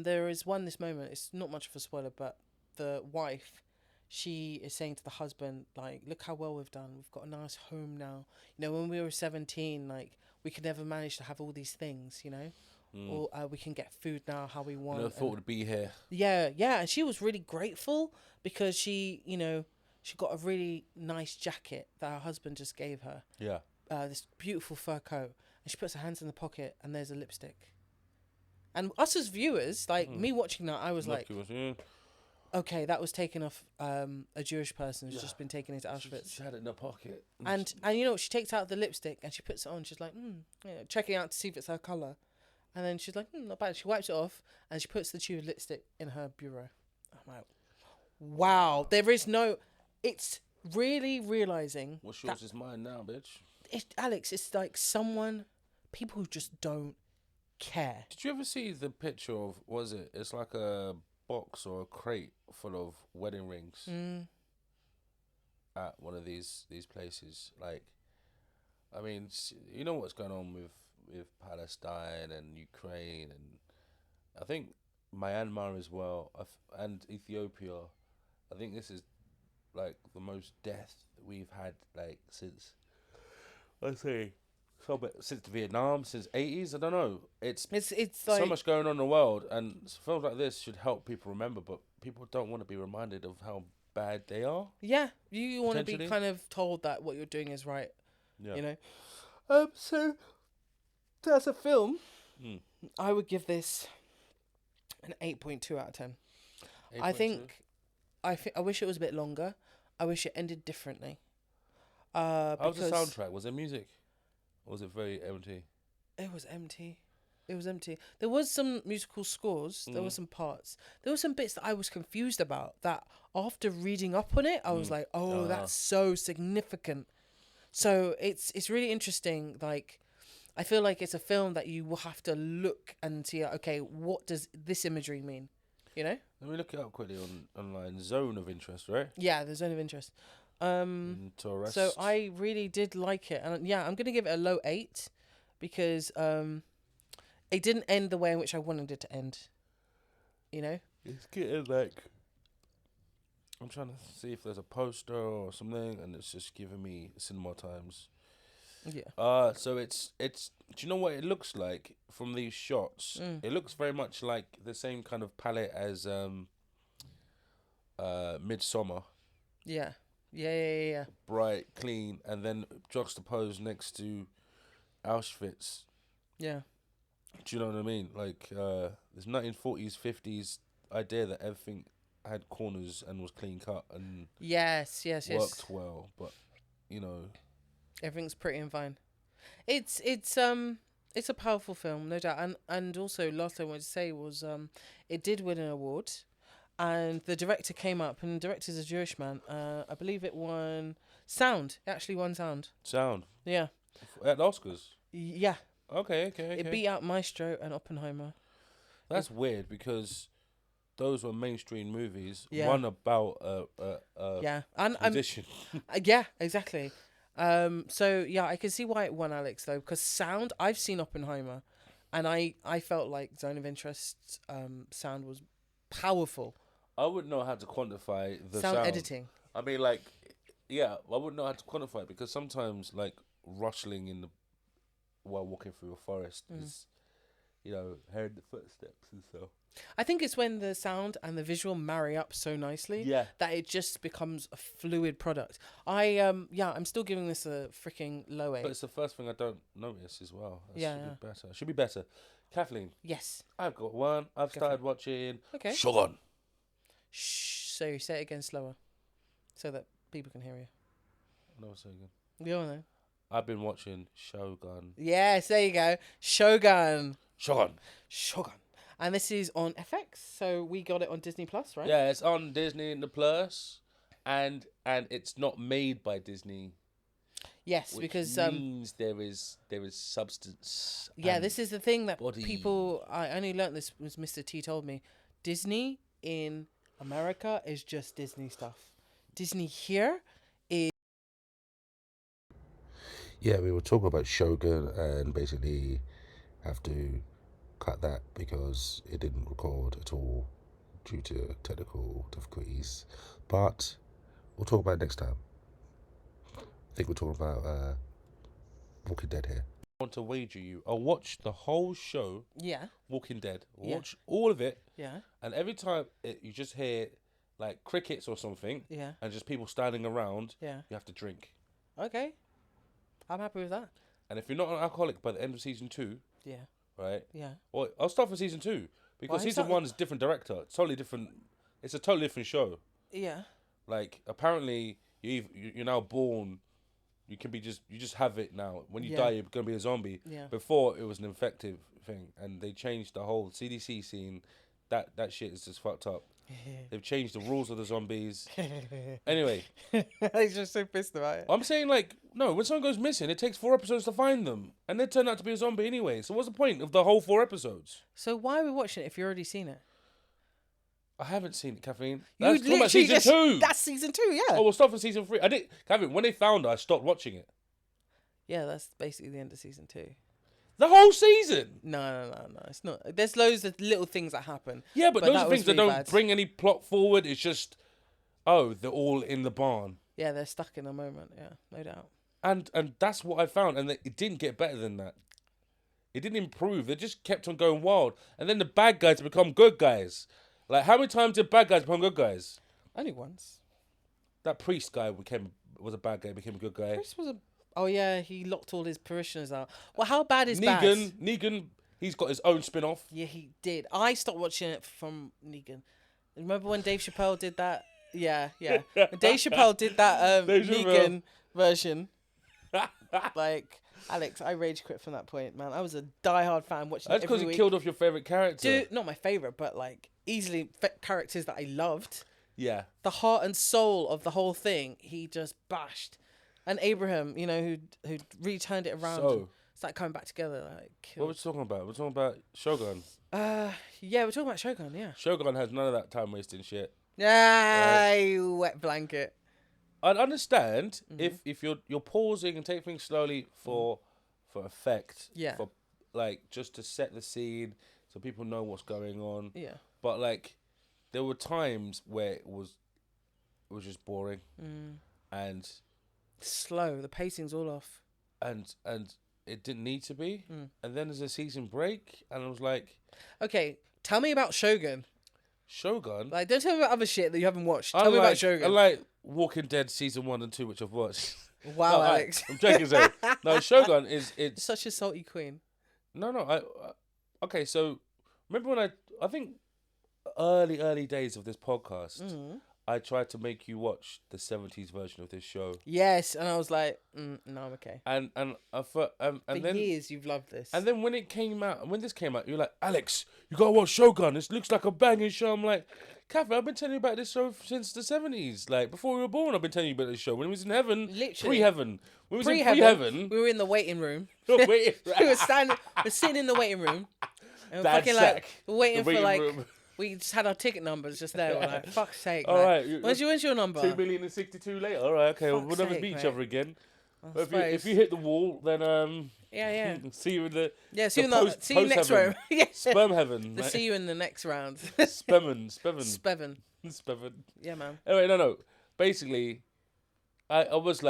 there is this moment. It's not much of a spoiler, but the wife, she is saying to the husband, like, look how well we've done. We've got a nice home now. You know, when we were 17, like, we could never manage to have all these things, you know, or we can get food now how we want. Never thought would be here. Yeah. And she was really grateful because she, you know, she got a really nice jacket that her husband just gave her. Yeah. This beautiful fur coat. And she puts her hands in the pocket and there's a lipstick. And us as viewers, like me watching that, I was like, okay, that was taken off a Jewish person who's just been taken into Auschwitz. She had it in her pocket. And you know, she takes out the lipstick and she puts it on. She's like, checking out to see if it's her colour. And then she's like, not bad. She wipes it off and she puts the tube of lipstick in her bureau. I'm like, wow. There is no... It's really realising... What's yours is mine now, bitch. Alex, it's like people who just don't care. Did you ever see the picture of, was it? It's like a box or a crate full of wedding rings at one of these places. Like, I mean, you know what's going on with Palestine and Ukraine, and I think Myanmar as well, and Ethiopia. I think this is like the most death we've had like since, let's say, since Vietnam, since 80s. I don't know. It's like so much going on in the world, and films like this should help people remember. But people don't want to be reminded of how bad they are. Yeah, you want to be kind of told that what you're doing is right. Yeah. You know. So as a film, I would give this an 8.2 out of 10. 8. I think. I wish it was a bit longer. I wish it ended differently. How was the soundtrack? Was there music? Or was it very empty? It was empty. There was some musical scores. There were some parts. There were some bits that I was confused about. That after reading up on it, I was like, "Oh, that's so significant." So it's really interesting. Like, I feel like it's a film that you will have to look and see. Okay, what does this imagery mean? You know. Let me look it up quickly online. Zone of interest, right? Yeah, the zone of interest. So I really did like it, and I'm gonna give it a low 8 because it didn't end the way in which I wanted it to end. You know, it's getting like, I'm trying to see if there's a poster or something, and it's just giving me Cinema Times. Yeah. So it's. Do you know what it looks like from these shots? It looks very much like the same kind of palette as Midsummer. Yeah. Bright, clean, and then juxtaposed next to Auschwitz. Yeah. Do you know what I mean? Like, this 1940s, 50s idea that everything had corners and was clean cut and yes, worked well, but you know, everything's pretty and fine. It's a powerful film, no doubt, and also last thing I wanted to say was it did win an award. And the director came up, and the director's a Jewish man. I believe it won sound. It actually won sound. Sound? Yeah. At Oscars? Yeah. Okay. It beat out Maestro and Oppenheimer. That's weird because those were mainstream movies. Yeah. One about a musician. Yeah, exactly. So yeah, I can see why it won, Alex, though, because sound. I've seen Oppenheimer, and I felt like Zone of Interest sound was powerful. I wouldn't know how to quantify the sound editing. I mean, like, yeah, I wouldn't know how to quantify it because sometimes, like, rustling while walking through a forest is, you know, hearing the footsteps and stuff. I think it's when the sound and the visual marry up so nicely that it just becomes a fluid product. I'm still giving this a freaking low 8. But it's the first thing I don't notice as well. That should be better. Kathleen. Yes. I've got one. I've started watching Shogun. So you say it again slower so that people can hear you. No, say again. You all know. I've been watching Shogun. Yes, there you go. Shogun. Shogun. And this is on FX, so we got it on Disney Plus, right? Yeah, it's on Disney and the Plus, and it's not made by Disney. Yes, which because means there is substance. yeah, and this is the thing that body. people. I only learnt this was Mr. T told me. Disney in America is just Disney stuff. Disney here is Yeah, we were talking about Shogun and basically have to cut that because it didn't record at all due to technical difficulties. But we'll talk about it next time. I think we're talking about Walking Dead here. I want to wager you. I'll watch the whole show, yeah, Walking Dead. Yeah. Watch all of it, yeah, and every time you just hear like crickets or something, yeah, and just people standing around, yeah. you have to drink. Okay, I'm happy with that. And if you're not an alcoholic by the end of season 2, Yeah, right? yeah. Well, I'll start from season 2 because Why season start- 1 is different director. It's totally different. It's a totally different show. Yeah. Like apparently you're now born. You can be you just have it now. When you Yeah. die, you're gonna be a zombie. Yeah. Before it was an infective thing, and they changed the whole CDC scene. That shit is just fucked up. They've changed the rules of the zombies. Anyway, He's just so pissed about it. I'm saying like no, when someone goes missing, it takes 4 episodes to find them, and they turn out to be a zombie anyway. So what's the point of the whole 4 episodes? So why are we watching it if you've already seen it? I haven't seen it, Kathleen. You That's talking about literally season just- 2. That's season 2, yeah. Oh, we'll start for season 3. I did, Kathleen. When they found her, I stopped watching it. Yeah, that's basically the end of season 2. The whole season. No. It's not. There's loads of little things that happen. Yeah, but those that are was things that really don't bad. bring any plot forward. It's just, oh, they're all in the barn, Yeah, they're stuck in a moment. Yeah, no doubt. and that's what I found, and it didn't get better than that. It didn't improve. They just kept on going wild, and then the bad guys become good guys. Like how many times did bad guys become good guys? Only once. That priest guy was a bad guy, became a good guy. Chris was a. Oh yeah, he locked all his parishioners out. Well, how bad is bad? Negan, he's got his own spin-off. Yeah, he did. I stopped watching it from Negan. Remember when Dave Chappelle did that? Yeah. When Dave Chappelle did that Dave Chappelle. Negan version. Like, Alex, I rage quit from that point, man. I was a diehard fan watching That's it because every it week. killed off your favorite character. Dude, not my favorite, but like easily characters that I loved. Yeah. The heart and soul of the whole thing, he just bashed. And Abraham, you know, who really turned it around. So- and started coming back together. Like, What killed. we're talking about? We're talking about Shogun. Yeah, we're talking about Shogun, yeah. Shogun has none of that time wasting shit. Yeah, you wet blanket. I'd understand Mm-hmm. if you're pausing and take things slowly for effect. Yeah. For like just to set the scene so people know what's going on. Yeah. But like there were times where it was just boring. And Slow. The pacing's all off. and it didn't need to be. Mm. And then there's a season break and I was like, Okay, tell me about Shogun. Shogun. Like, don't tell me about other shit that you haven't watched. Tell me about I Shogun. like Walking Dead season 1 and 2, which I've watched. Wow, No, Alex. I'm joking. So no, Shogun You're it's such a salty queen. no. Okay, so remember when I think early days of this podcast, I tried to make you watch the 70s version of this show, Yes, and I was like, no, I'm okay. and I thought and For then years, you've loved this. and then when this came out, you're like, Alex, you gotta watch Shogun. This looks like a banging show. I'm like, Catherine, I've been telling you about this show since the 70s. Like before we were born, I've been telling you about this show. When it was in heaven, Literally. pre-heaven. When it was in Pre-heaven, pre-heaven. we were in the waiting room. Wait, We were sitting in the waiting room. And we're Dad's fucking like, sack. we're waiting The for waiting like, room. we just had our ticket numbers just there. We're like, fuck's sake. All like, right. When's your number? 2,062,000 later. All right, okay. We'll Fuck's never sake, meet each mate. other again. I But if you suppose. hit the wall, then Yeah. see you in the Yeah, see you, the in post- see you next post-heaven. room. Yeah. sperm heaven. To see you in the next round. Speven. Speven. Speven. Yeah, man. Anyway, no. Basically, I was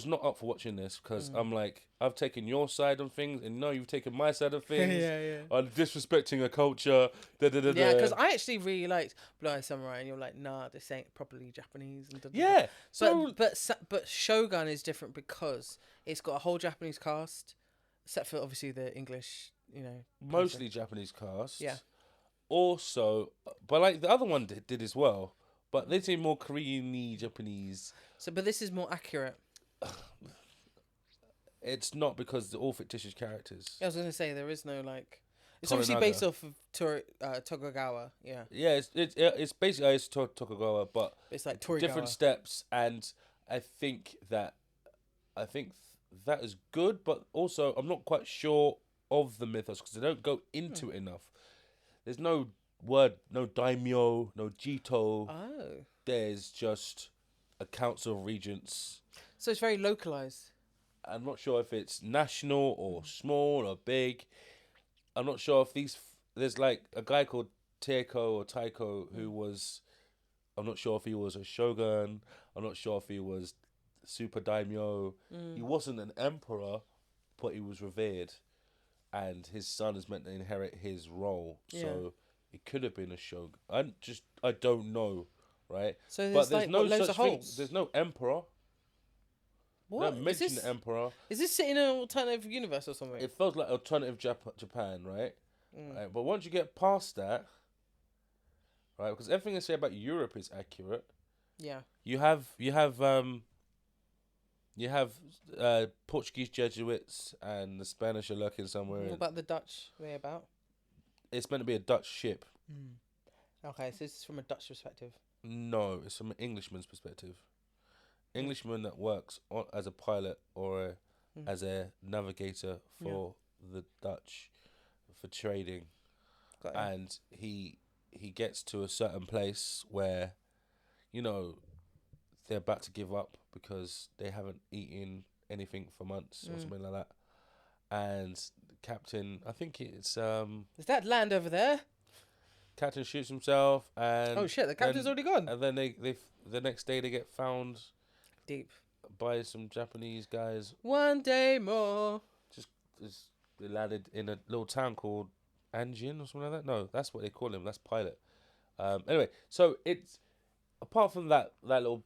not up for watching this because I'm like, I've taken your side on things, and no, you've taken my side of things. Yeah. On disrespecting a culture. Yeah, because I actually really liked Blue Eye Samurai, and you're like, nah, this ain't properly Japanese. And Yeah. So But Shogun is different because it's got a whole Japanese cast, except for obviously the English, you know. mostly Japanese cast. Yeah. Also, but like the other one did as well, but they seem more Korean-y, Japanese. So, but this is more accurate. It's not because they're all fictitious characters. I was gonna say there is no like. It's Toranaga. obviously based off of Tokugawa. Yeah, Yeah, it's basically it's Tokugawa, but it's like Torigawa. different steps, and I think that is good, but also I'm not quite sure of the mythos because they don't go into it enough. There's no word, no daimyo, no jito. Oh. There's just a council of regents. So it's very localized. I'm not sure if it's national or small or big. I'm not sure if there's like a guy called Taiko or Taiko who was. I'm not sure if he was a shogun. I'm not sure if he was super daimyo. He wasn't an emperor, but he was revered, and his son is meant to inherit his role. Yeah. So it could have been a shogun. I don't know, right? So there's But there's like no what, loads such of thing. holes. There's no emperor. What? No Is mention this, the emperor. is this set in an alternative universe or something? It felt like alternative Japan, right? Right? But once you get past that, right? Because everything I say about Europe is accurate. Yeah. You have Portuguese Jesuits and the Spanish are lurking somewhere. What about the Dutch way about? It's meant to be a Dutch ship. Okay, so this is from a Dutch perspective. No, it's from an Englishman's perspective. Englishman that works as a pilot or as a navigator for the Dutch for trading, Got it. and he gets to a certain place where, you know, they're about to give up because they haven't eaten anything for months or something like that, and the captain, I think it's Is that land over there? captain shoots himself, and Oh shit, the captain's already gone. and then they the next day they get found Deep. by some Japanese guys. One day more. Just they landed in a little town called Anjin or something like that. No, that's what they call him. That's pilot. Anyway, so it's apart from that little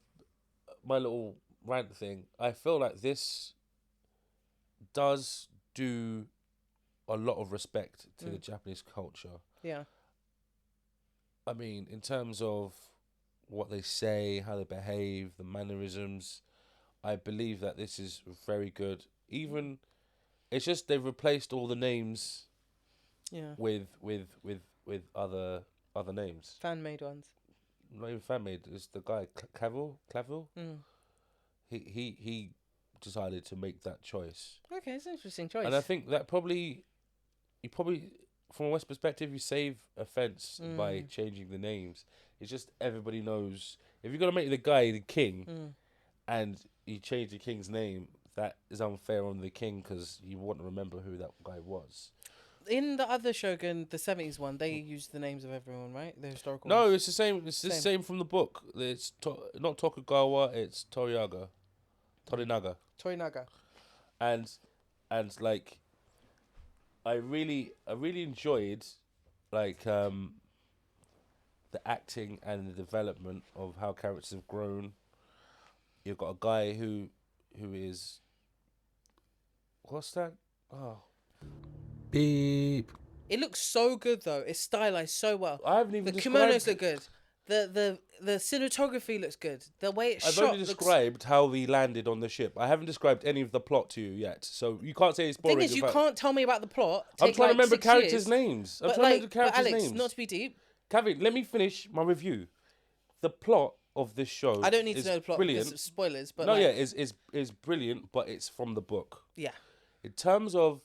my little rant thing. I feel like this does do a lot of respect to the Japanese culture. Yeah. I mean, in terms of what they say, how they behave, the mannerisms, I believe that this is very good. Even it's just they've replaced all the names Yeah. with other names. Fan made ones. Not even fan made. It's the guy Clavel. Mm. He decided to make that choice, Okay, it's an interesting choice. and I think that you probably from a West perspective you save offense by changing the names. It's just everybody knows if you're gonna make the guy the king, and you change the king's name, that is unfair on the king because you want to remember who that guy was. In the other Shogun, the 70s one, they used the names of everyone, right? The historical No, ones. it's the same. It's the same from the book. It's not Tokugawa. It's Torinaga, and like I really enjoyed like the acting and the development of how characters have grown. You've got a guy who is what's that? Oh, Beep. It looks so good though. It's stylized so well. I haven't even The described. kimonos look good. The cinematography looks good. The way it's I've shot only looks... described how he landed on the ship. I haven't described any of the plot to you yet, so you can't say it's The boring. thing is, you can't tell me about the plot. I'm Take, trying to like, remember 6 characters' years. names. I'm But, trying to like, remember characters' but Alex, names. not to be deep. Kevin, let me finish my review. The plot of this show. I don't need to is know the plot Brilliant. because of spoilers. But No, like, yeah, is brilliant, but it's from the book. yeah. In terms of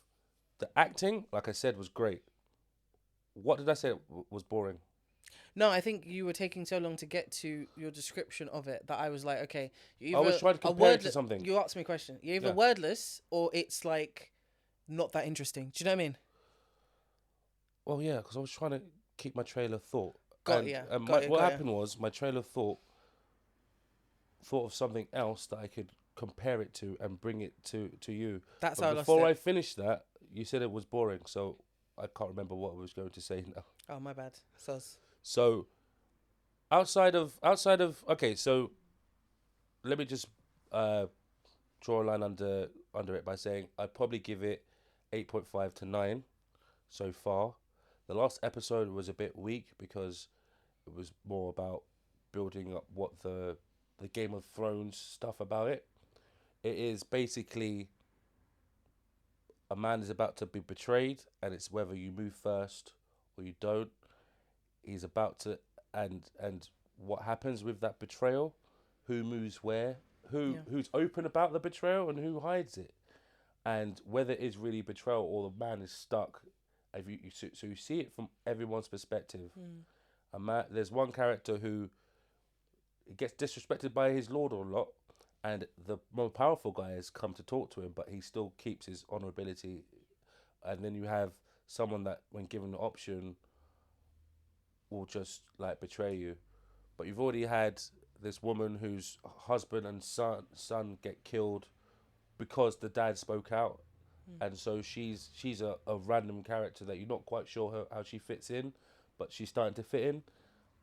the acting, like I said, was great. What did I say was boring? No, I think you were taking so long to get to your description of it that I was like, okay. You I was either trying to are compare it to wordless- something. You asked me a question. You're either Yeah. wordless or it's like not that interesting. Do you know what I mean? Well, yeah, because I was trying to keep my trailer of thought. Got And- ya, and got ya, what got ya. happened was my trailer of thought of something else that I could compare it to and bring it to you. That's But how I lost before it. I finished that, you said it was boring, so I can't remember what I was going to say now. Oh, my bad. Sus. So outside of okay, so let me just draw a line under it by saying I'd probably give it 8.5 to 9 so far. The last episode was a bit weak because it was more about building up what the Game of Thrones stuff about it. It is basically a man is about to be betrayed, and it's whether you move first or you don't. He's about to, and what happens with that betrayal, who moves where, who's open about the betrayal and who hides it. and whether it's really betrayal or the man is stuck. If so you see it from everyone's perspective. A man, there's one character who gets disrespected by his lord a lot, and the more powerful guy has come to talk to him, but he still keeps his honorability. And then you have someone that, when given the option, will just like betray you. But you've already had this woman whose husband and son get killed because the dad spoke out. And so she's a random character that you're not quite sure how she fits in, but she's starting to fit in.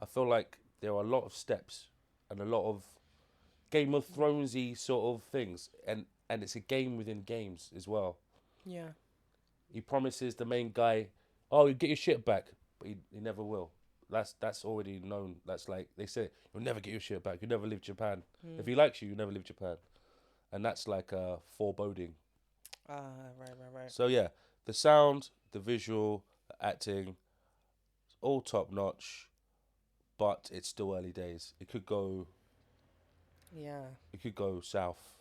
I feel like there are a lot of steps and a lot of Game of Thronesy sort of things, and it's a game within games as well. Yeah. He promises the main guy, "Oh, you get your shit back," but he never will. That's already known. That's like they say, you'll never get your shit back. You never leave Japan. If he likes you, you never leave Japan, and that's like a foreboding. Right. So yeah, the sound, the visual, the acting, all top notch, but it's still early days. It could go south.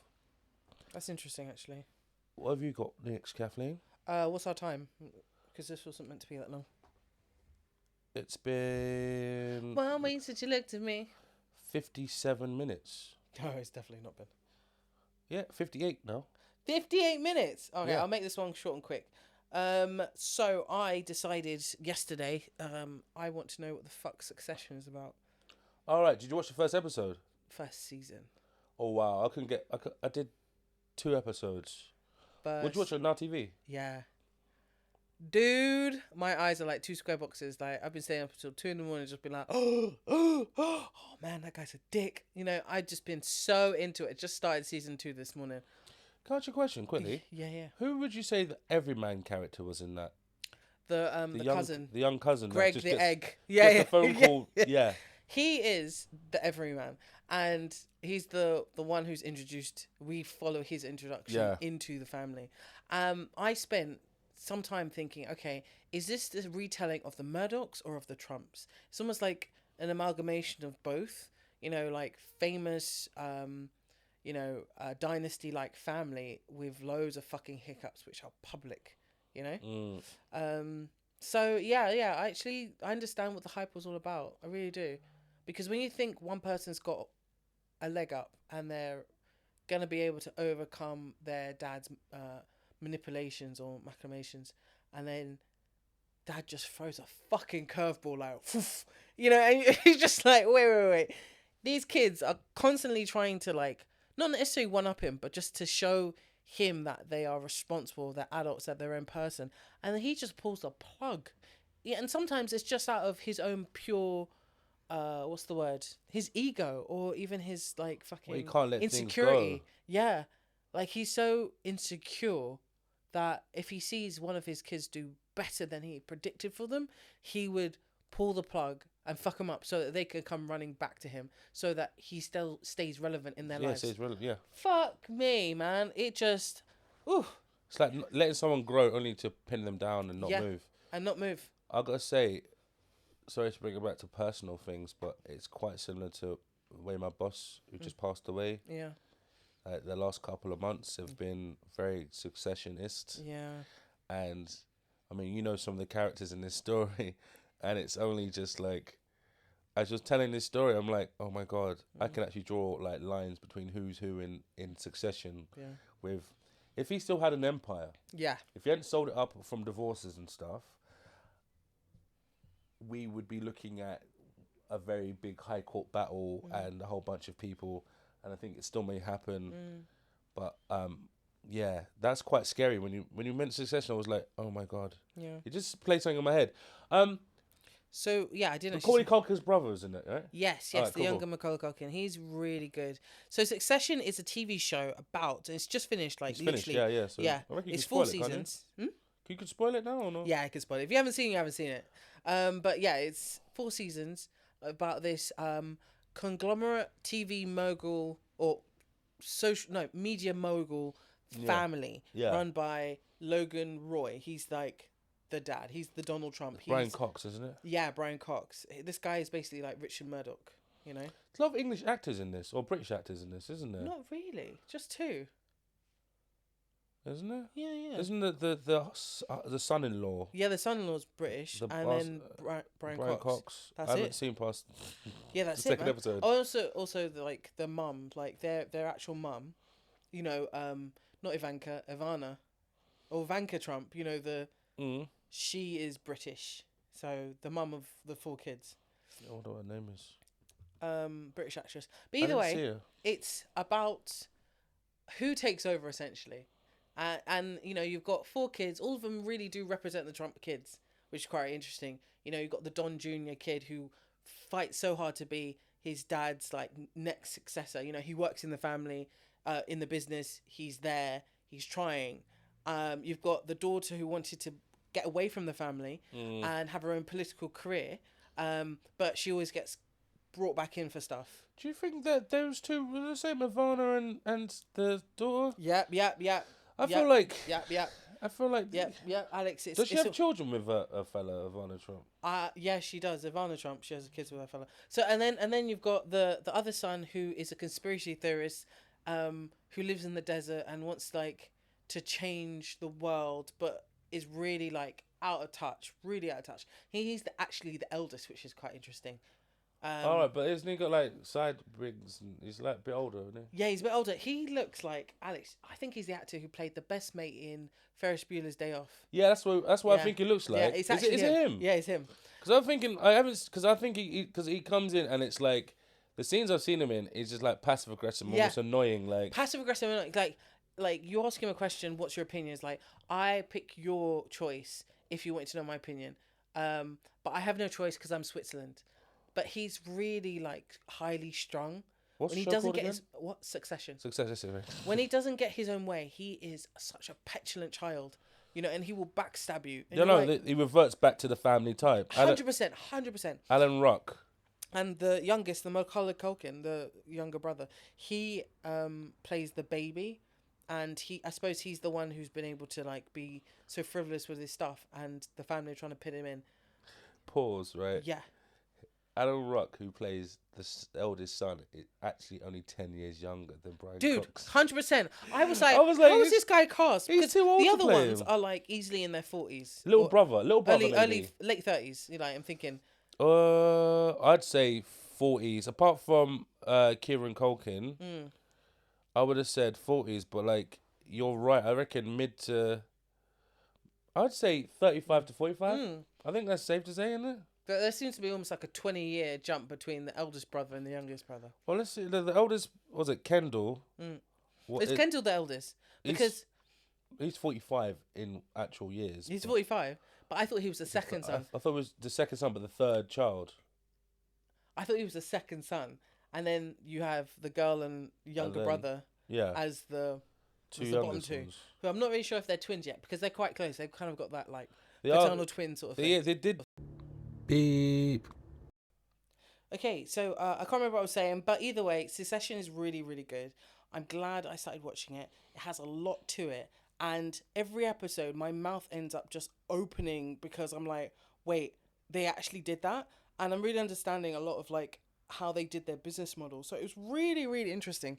That's interesting, actually. What have you got next, Kathleen? What's our time? Because this wasn't meant to be that long. It's been One way since you looked at me. 57 minutes. No, it's definitely not been. Yeah, 58 now. 58 minutes. Okay, Yeah. I'll make this one short and quick. So I decided yesterday, I want to know what the fuck Succession is about. All right, did you watch the first episode? First season. Oh wow, I did 2 episodes. But Would you watch it on Now TV? yeah. Dude, my eyes are like 2 square boxes. Like, I've been staying up until 2 in the morning, just been like, oh man, that guy's a dick. You know, I've just been so into it. Just started season 2 this morning. Can I ask you a question quickly? Yeah. Who would you say the everyman character was in that? The young cousin. The young cousin. that Greg just the gets- egg. gets Yeah. a phone call. Yeah. He is the everyman, and he's the one who's introduced. We follow his introduction into the family. I spent some time thinking, okay, is this the retelling of the Murdochs or of the Trumps? It's almost like an amalgamation of both. You know, like famous, dynasty-like family with loads of fucking hiccups, which are public. You know. So yeah, I understand what the hype was all about. I really do. Because when you think one person's got a leg up and they're going to be able to overcome their dad's manipulations or machinations, and then dad just throws a fucking curveball like, poof, you know, and he's just like, wait. These kids are constantly trying to, like, not necessarily one-up him, but just to show him that they are responsible, they're adults, that they're their own person. And then he just pulls the plug. Yeah, and sometimes it's just out of his own pure... what's the word? His ego, or even his like fucking He can't let insecurity. things go. Yeah, like he's so insecure that if he sees one of his kids do better than he predicted for them, he would pull the plug and fuck them up so that they can come running back to him, so that he still stays relevant in their lives. Stays relevant. Yeah. Fuck me, man. It just, ooh. It's like letting someone grow only to pin them down and not move. And not move. I gotta say, sorry to bring it back to personal things, but it's quite similar to the way my boss, who just passed away. Yeah. The last couple of months have been very successionist. Yeah. And I mean, you know some of the characters in this story, and it's only just like, as I was telling this story, I'm like, oh my God, I can actually draw like lines between who's who in Succession. Yeah. With, if he still had an empire, Yeah. if he hadn't sold it up from divorces and stuff, we would be looking at a very big high court battle and a whole bunch of people, and I think it still may happen. But yeah, that's quite scary. When you mentioned Succession, I was like, oh my God. Yeah. It just played something in my head. So yeah, I didn't. Macaulay Culkin's brother, isn't it? Right? Yes, Alright, the cool, younger Macaulay Culkin. He's really good. So Succession is a TV show about, and it's just finished. Like It's finished. literally, Yeah. So yeah. I reckon you It's can 4 spoil it, can't you? seasons. Hmm? You could spoil it now or not? Yeah, I can spoil it. If you haven't seen it, you haven't seen it. But yeah, it's 4 seasons about this conglomerate TV mogul or media mogul family run by Logan Roy. He's like the dad. He's the Donald Trump. Brian Cox, isn't it? Yeah, Brian Cox. This guy is basically like Richard Murdoch, you know? There's a lot of English actors in this, or British actors in this, isn't there? Not really. Just 2. isn't it? Yeah, yeah. Isn't the son-in-law? Yeah, the son-in-law's British, The and boss- then Brian Brian Cox. Cox. That's I haven't it. seen past Yeah, that's the it, second man. episode. Also, the mum, like their actual mum, you know, not Ivanka, Ivana, or Ivanka Trump. You know, Mm. she is British, so the mum of the 4 kids, I wonder what her name is. British actress. But I either didn't see way, her. it's about who takes over essentially, and you know you've got 4 kids. All of them really do represent the Trump kids, which is quite interesting. You know, you've got the Don Jr. kid who fights so hard to be his dad's like next successor. You know, he works in the family, in the business. He's there. He's trying. You've got the daughter who wanted to get away from the family and have her own political career, but she always gets brought back in for stuff. Do you think that those two were the same, Ivana and the daughter? Yep. I feel like. Yep. I feel like. Yep. Alex, Does she have children with a fella, Ivana Trump? Yeah, she does. Ivana Trump. She has kids with her fella. So and then you've got the other son who is a conspiracy theorist, who lives in the desert and wants like to change the world, but is really like out of touch. Really out of touch. He's actually the eldest, which is quite interesting. Alright, but isn't he got like side rigs and he's like a bit older, isn't he? Yeah, he's a bit older. He looks like Alex. I think he's the actor who played the best mate in Ferris Bueller's Day Off. Yeah, that's what Yeah. I think he looks like. Yeah, it's actually is it him? Yeah, it's him. Because I'm thinking I think he comes in and it's like the scenes I've seen him in is just like passive aggressive, Yeah. almost annoying. Like Passive aggressive, like you ask him a question, what's your opinion? It's like, I pick your choice if you want to know my opinion, but I have no choice because I'm Switzerland. But he's really like highly strung. what's When he the show doesn't called get again? Succession. Success, right? When he doesn't get his own way, he is such a petulant child, you know, and he will backstab you. And You know, you're like, he reverts back to the family type. 100%. Alan Ruck. And the youngest, the Macaulay Culkin, the younger brother, he plays the baby, and I suppose he's the one who's been able to like be so frivolous with his stuff, and the family are trying to pin him in. Pause, right? Yeah. Alan Ruck, who plays the eldest son, is actually only 10 years younger than Brian Dude, Cox. 100%. I was like, how is this guy cast? he's Because too old the to other play ones him. are like easily in their 40s. Little or brother, early, late 30s. You know, I'm thinking, I'd say 40s. Apart from Kieran Culkin, I would have said 40s. But like, you're right. I reckon mid to. I'd say 35 to 45. I think that's safe to say, isn't it? there seems to be almost like a 20-year jump between the eldest brother and the youngest brother. Well, let's see. The eldest was it Kendall? Is Kendall the eldest? Because he's 45 in actual years. he's 45, but I thought he was the second son. I thought it was the second son, but the third child. I thought he was the second son, and then you have the girl and younger then- brother Yeah, as the two the bottom youngest two. ones. Who I'm not really sure if they're twins yet because they're quite close. They've kind of got that like They are- paternal twin sort of thing. Yeah, they did. Beep. Okay, so I can't remember what I was saying, but either way, Succession is really, really good. I'm glad I started watching it. It has a lot to it, and every episode, my mouth ends up just opening because I'm like, wait, they actually did that, and I'm really understanding a lot of like how they did their business model. So it was really, really interesting.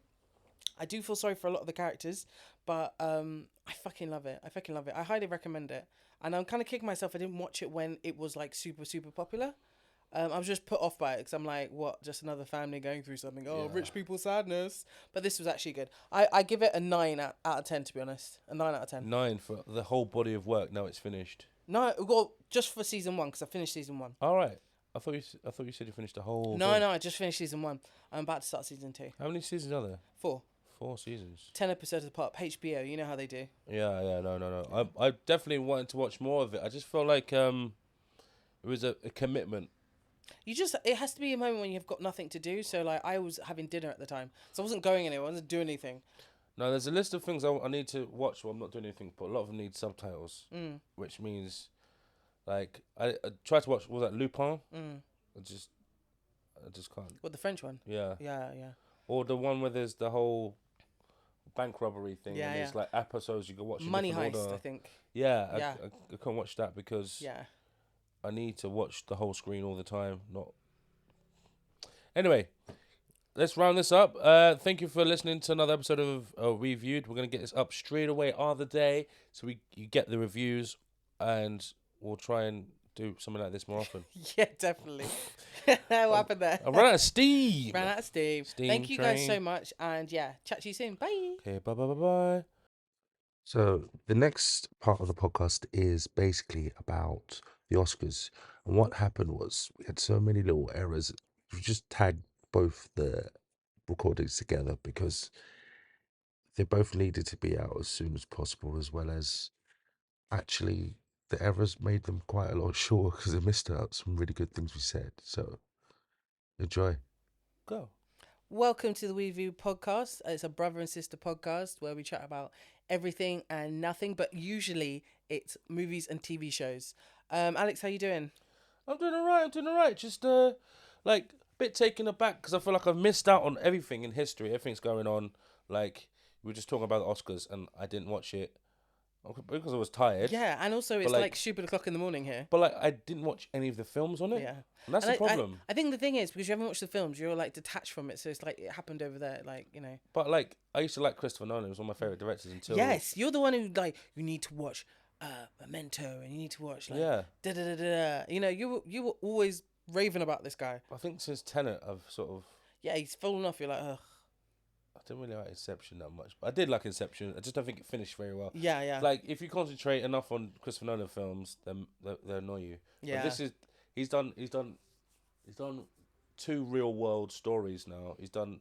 I do feel sorry for a lot of the characters, but I fucking love it. I highly recommend it. And I'm kind of kicking myself. I didn't watch it when it was like super, super popular. I was just put off by it because I'm like, what? Just another family going through something. Oh, rich people sadness. But this was actually good. I give it a 9 out of 10, to be honest. A 9 out of 10. 9 for the whole body of work. Now it's finished. No, well, just for season 1 because I finished season 1. All right. I thought you said you finished the whole. No, thing. I just finished season 1. I'm about to start season 2. How many seasons are there? 4. 4 seasons. 10 episodes apart. HBO, you know how they do. Yeah. No. I definitely wanted to watch more of it. I just felt like it was a commitment. It has to be a moment when you've got nothing to do. So like I was having dinner at the time, so I wasn't going anywhere. I wasn't doing anything. No, there's a list of things I need to watch. Well, I'm not doing anything, but a lot of them need subtitles, which means, like, I tried to watch. Was that Lupin? I just can't. What, the French one? Yeah. Yeah. Or the one where there's the whole bank robbery thing. Yeah, and it's like episodes you can watch. in Money different Heist, order. I think. Yeah, Yeah. I can't watch that because Yeah. I need to watch the whole screen all the time. Not. Anyway, let's round this up. Thank you for listening to another episode of Weview'd. We're gonna get this up straight away other day, so you get the reviews, and we'll try and do something like this more often. Yeah, definitely. What happened there? I ran out of steam. Ran out of steam. Steam Thank you guys train. so much, and yeah, chat to you soon. Bye. Okay, bye. So the next part of the podcast is basically about the Oscars. And what happened was we had so many little errors. We just tagged both the recordings together because they both needed to be out as soon as possible, as well as actually the errors made them quite a lot shorter because they missed out some really good things we said. So enjoy. Go. Welcome to the WeView'd podcast. It's a brother and sister podcast where we chat about everything and nothing, but usually it's movies and TV shows. Alex, how you doing? I'm doing alright. Just like a bit taken aback because I feel like I've missed out on everything in history. Everything's going on. Like we were just talking about the Oscars and I didn't watch it because I was tired. Yeah, and also it's like- like stupid o'clock in the morning here. But like I didn't watch any of the films on it. Yeah. And that's And the problem. I think the thing is, because you haven't watched the films, you're like detached from it, so it's like it happened over there, like, you know. But like I used to like Christopher Nolan. He was one of my favorite directors until Yes, you're the one who like you need to watch Memento and you need to watch like yeah. da da da da. You know, you were always raving about this guy. I think since Tenet I've sort of Yeah, he's fallen off. You're like, ugh. I didn't really like Inception that much. But I did like Inception. I just don't think it finished very well. Yeah. Like if you concentrate enough on Christopher Nolan films, then they annoy you. Yeah. But this is he's done 2 real world stories now. He's done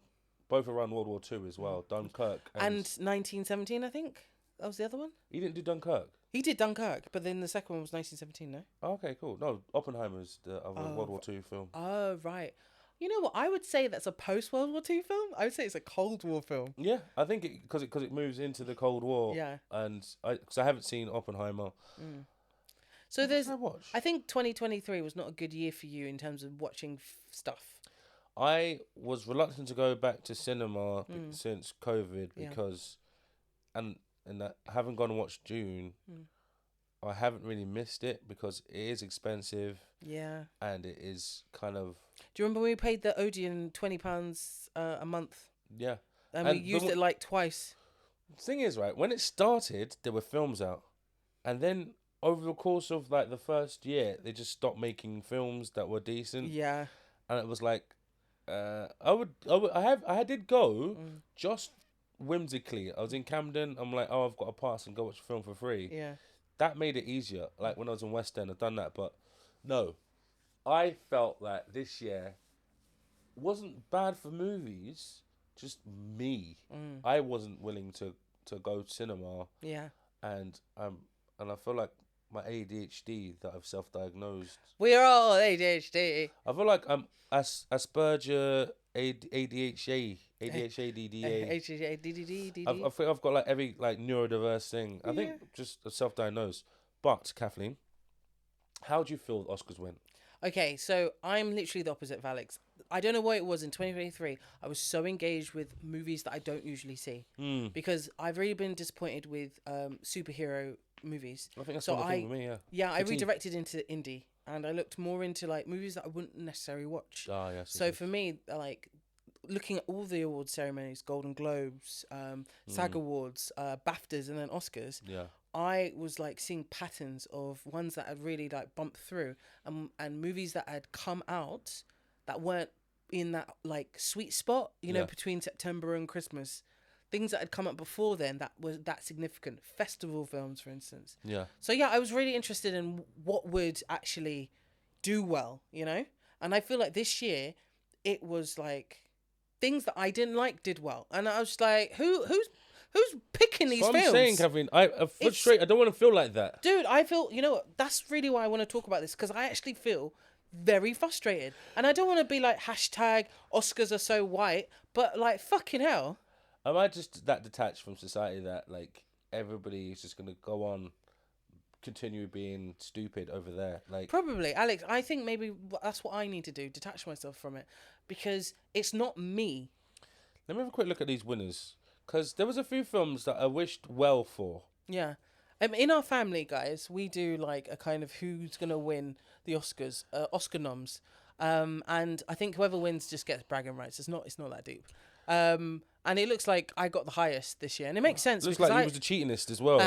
both around World War II as well. Dunkirk And 1917, I think that was the other one. he didn't do Dunkirk. He did Dunkirk, but then the second one was 1917. No. Oh, okay, cool. No, Oppenheimer's the other Oh, World War II film. Oh right. You know what? I would say that's a post World War II film. I would say it's a Cold War film. Yeah, I think because it moves into the Cold War. Yeah. And because I haven't seen Oppenheimer. So there's. What did I watch? I think 2023 was not a good year for you in terms of watching stuff. I was reluctant to go back to cinema since COVID Yeah. because, and that I haven't gone and watched Dune. I haven't really missed it because it is expensive Yeah. and it is kind of Do you remember when we paid the Odeon £20 a month? yeah. And we And used the- it like twice. Thing is, right, when it started, there were films out, and then over the course of like the first year, they just stopped making films that were decent, Yeah. and it was like, I did go just whimsically. I was in Camden. I'm like, oh, I've got a pass and go watch a film for free. Yeah. That made it easier. Like when I was in West End, I've done that, but no, I felt that this year wasn't bad for movies. Just me. I wasn't willing to go to cinema, Yeah. and I feel like my ADHD that I've self-diagnosed. We're all ADHD. I feel like I'm Asperger, ADHD, DDA. ADHD. I think I've got like every like neurodiverse thing. I think just self-diagnosed. But Kathleen, how do you feel the Oscars went? Okay, so I'm literally the opposite of Alex. I don't know why it was in 2023. I was so engaged with movies that I don't usually see because I've really been disappointed with superhero movies. I think that's So one of the thing with me. Yeah. Yeah, I Fatigue. redirected into indie and I looked more into like movies that I wouldn't necessarily watch. Ah, yes. So for me, like looking at all the award ceremonies, Golden Globes, SAG Awards, BAFTAs, and then Oscars, yeah. I was like seeing patterns of ones that had really like bumped through and movies that had come out that weren't in that like sweet spot, you know, Yeah. between September and Christmas. Things that had come up before then that was that significant. Festival films, for instance. Yeah. So yeah, I was really interested in what would actually do well, you know? And I feel like this year it was like things that I didn't like did well. And I was like, who's picking these So films? I'm saying, Kathleen, I frustrate. I don't want to feel like that. Dude, I feel, you know what, that's really why I want to talk about this, because I actually feel very frustrated. And I don't want to be like hashtag Oscars are so white, but like fucking hell. Am I just that detached from society that like everybody is just gonna go on, continue being stupid over there? Like Probably, Alex, I think maybe that's what I need to do, detach myself from it, because it's not me. let me have a quick look at these winners, because there was a few films that I wished well for. Yeah. In our family, guys, we do like a kind of who's going to win the Oscars, Oscar noms. And I think whoever wins just gets bragging rights. It's not that deep. And it looks like I got the highest this year, and it makes sense. Looks because like you was the cheatingist as well.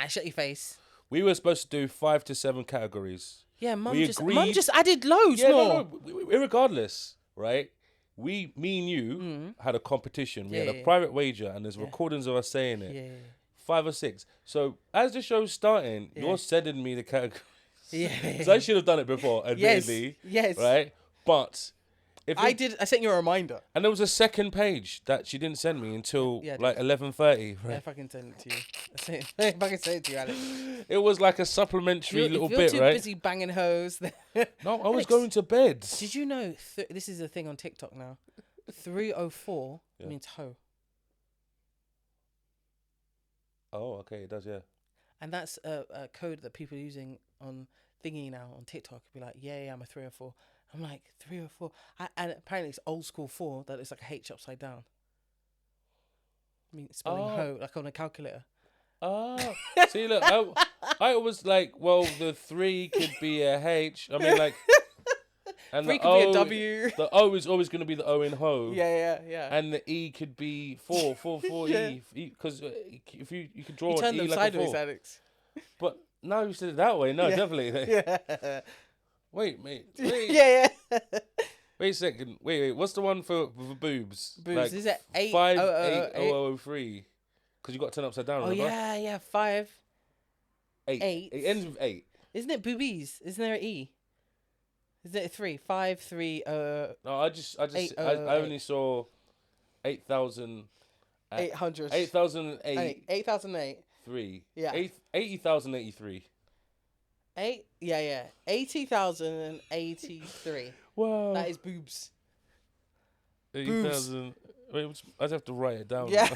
Shut your face. We were supposed to do 5 to 7 categories. Yeah, mum We just agreed- added loads Yeah, more. no. Irregardless, right? Me and you had a competition. We had a private wager, and there's recordings of us saying it. Yeah. 5 or 6. So as the show's starting, you're sending me the categories. Yeah. Because I should have done it before, admittedly. Yes. Right? But if I sent you a reminder. And there was a second page that she didn't send me until like 11:30. Yeah, Right? if I can send it to you. If I can send it to you, Alex. It was like a supplementary little if you're bit, too right? busy banging hoes. No, I was Alex, going to bed. Did you know this is a thing on TikTok now? 304 means hoe. Oh, okay, it does, yeah. And that's a code that people are using on thingy now on TikTok. Be like, yeah, I'm a 304. I'm like 304, and apparently it's old school 4 that looks like a H upside down. I mean, spelling hoe like on a calculator. Oh, see, look, I was like, well, the 3 could be a H. I mean, like, and 3 the could O, be a W. The O is always going to be the O in ho. Yeah. And the E could be 4 E, because if you could draw You an turn E them like sideways, a 4. Alex. But now you said it that way. No, definitely. Yeah. Wait, mate. Yeah. Wait a second. Wait. What's the one for boobs? Boobs, Like is it 8? 58003? Because you got to turn upside down. Oh, remember? yeah. 5. 8. 8. It ends with 8. Isn't it boobies? Isn't there an E? Isn't it a 3? 5, 3, No, I only saw 8,000. 800. 8,008. 8,008. 3. Yeah. 80,083. 80,083. Wow. That is boobs. 80,000. Wait, I'd have to write it down. Yeah.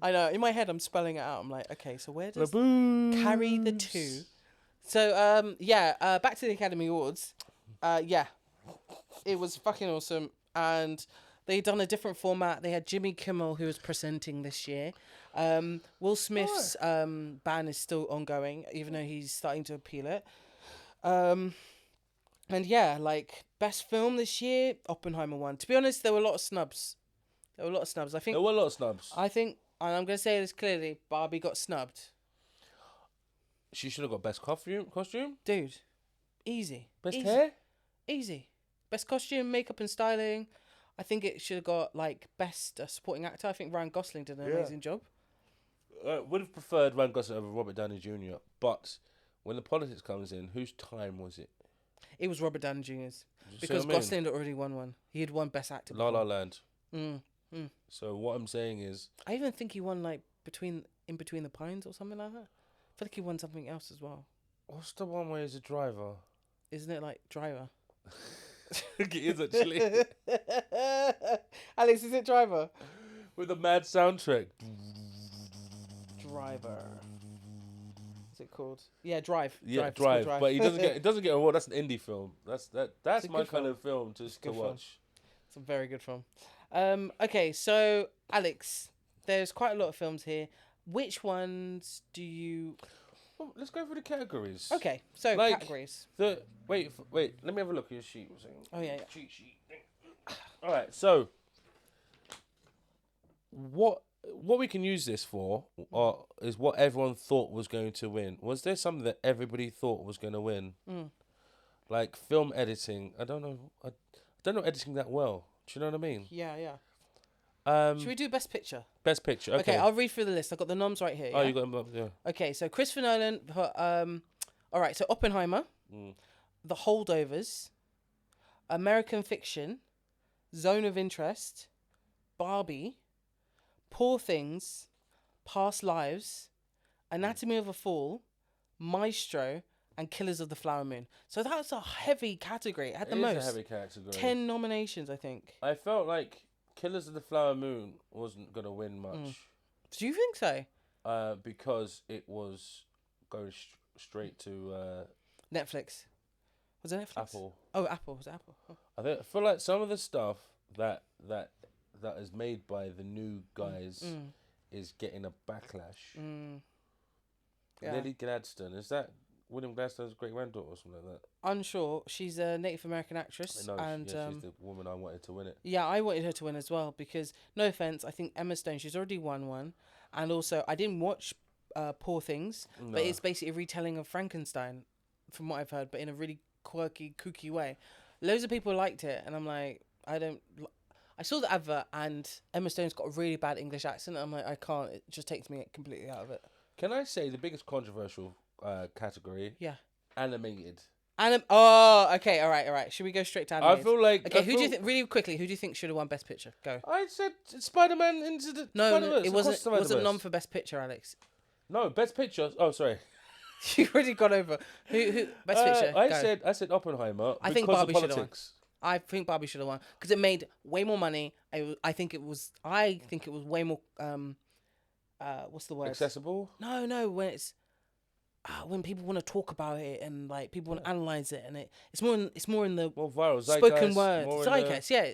I know. In my head, I'm spelling it out. I'm like, okay, so where does carry the 2? So, back to the Academy Awards. It was fucking awesome. And they done a different format. They had Jimmy Kimmel, who was presenting this year. Will Smith's ban is still ongoing, even though he's starting to appeal it. And yeah, like, best film this year, Oppenheimer won. To be honest, there were a lot of snubs. I think There were a lot of snubs. I think, and I'm going to say this clearly, Barbie got snubbed. She should have got best costume. Dude, easy. Best Easy. hair. Easy. Best costume, makeup and styling. I think it should have got, like, best supporting actor. I think Ryan Gosling did an amazing job. Would have preferred Ryan Gosling over Robert Downey Jr. But when the politics comes in, whose time was it? It was Robert Downey Jr.'s. You see Because what I mean? Gosling had already won one. He had won best actor. La La before. Land. So what I'm saying is, I even think he won, like, in between the Pines or something like that. I feel like he won something else as well. what's the one where he's a driver? Isn't it, like, Driver? It is actually Alex, is it Driver? with a mad soundtrack. Driver. What's it called? Yeah, Drive. Yeah, It's called Drive. But it doesn't get an award. That's an indie film. That's a my good kind film. of film to film. watch. It's a very good film. Okay, so Alex, there's quite a lot of films here. Which ones do you? Well, let's go through the categories. Okay, so Like- categories. Wait. Let me have a look at your sheet. Oh yeah. Cheat sheet. All right. So, what we can use this for is what everyone thought was going to win. Was there something that everybody thought was going to win? Like film editing. I don't know. I don't know editing that well. Do you know what I mean? Yeah. Um, Should we do Best Picture? Best Picture. Okay. Okay, I'll read through the list. I've got the noms right here. Oh, yeah? you got them. Yeah. Okay, so Christopher Nolan. All right, so Oppenheimer, The Holdovers, American Fiction, Zone of Interest, Barbie, Poor Things, Past Lives, Anatomy of a Fall, Maestro, and Killers of the Flower Moon. So that's a heavy category. It had the It is most. a heavy category. 10 nominations, I think. I felt like Killers of the Flower Moon wasn't gonna win much. Do you think so? Because it was going straight to Netflix. Was it Netflix? Apple. Oh, Apple. Was it Apple? Oh. I feel like some of the stuff that is made by the new guys is getting a backlash. Yeah. Lily Gladstone, is that William Gladstone's great granddaughter or something like that. Unsure. She's a Native American actress, I know. and She's the woman I wanted to win it. yeah, I wanted her to win as well because, no offense, I think Emma Stone, she's already won one, and also I didn't watch Poor Things, but it's basically a retelling of Frankenstein, from what I've heard, but in a really quirky, kooky way. Loads of people liked it, and I'm like, I saw the advert, and Emma Stone's got a really bad English accent. I'm like, I can't. It just takes me completely out of it. Can I say the biggest controversial category? Yeah. Animated. Oh, okay, all right. Should we go straight to animated? I feel like... Okay, who do you think, really quickly, who do you think should have won Best Picture? Go. I said Spider-Man into the No, Spider-Verse. it wasn't nom for Best Picture, Alex. No, Best Picture. Oh, sorry. You already got over. Who Best Picture? Go. I said Oppenheimer. I think because Barbie of should have won. politics. I think Barbie should have won because it made way more money. I think it was way more. What's the word? Accessible. No. When it's when people want to talk about it and like people want to analyze it, and it's more in the More viral. spoken word. more in Zeitgeist. Yeah,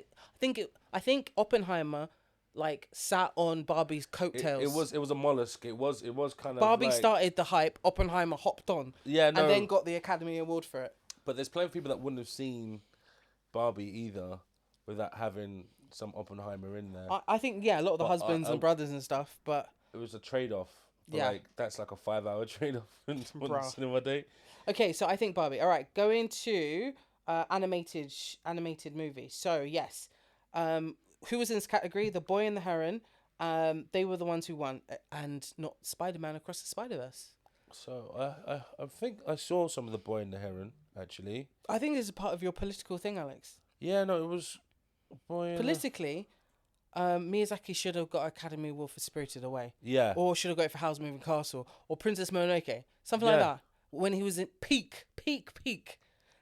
I think Oppenheimer like sat on Barbie's coattails. It was a mollusk. It was kind of. Barbie like, started the hype. Oppenheimer hopped on. Yeah, no. And then got the Academy Award for it. But there's plenty of people that wouldn't have seen Barbie either without having some Oppenheimer in there. I think a lot of the husbands and brothers and stuff, but it was a trade-off. Yeah. Like that's like a 5-hour trade-off on the Bruh. cinema day. okay. So I think Barbie. All right, go into animated movie. So yes, who was in this category? The Boy and the Heron. They were the ones who won, and not Spider-Man Across the Spider-Verse. So I think I saw some of The Boy and the Heron actually. I think this is part of your political thing, Alex. Yeah, no, it was Boy and Politically, Miyazaki should have got Academy Award for Spirited Away. Yeah. Or should have got it for Howl's Moving Castle. Or Princess Mononoke. Something like that. When he was in peak.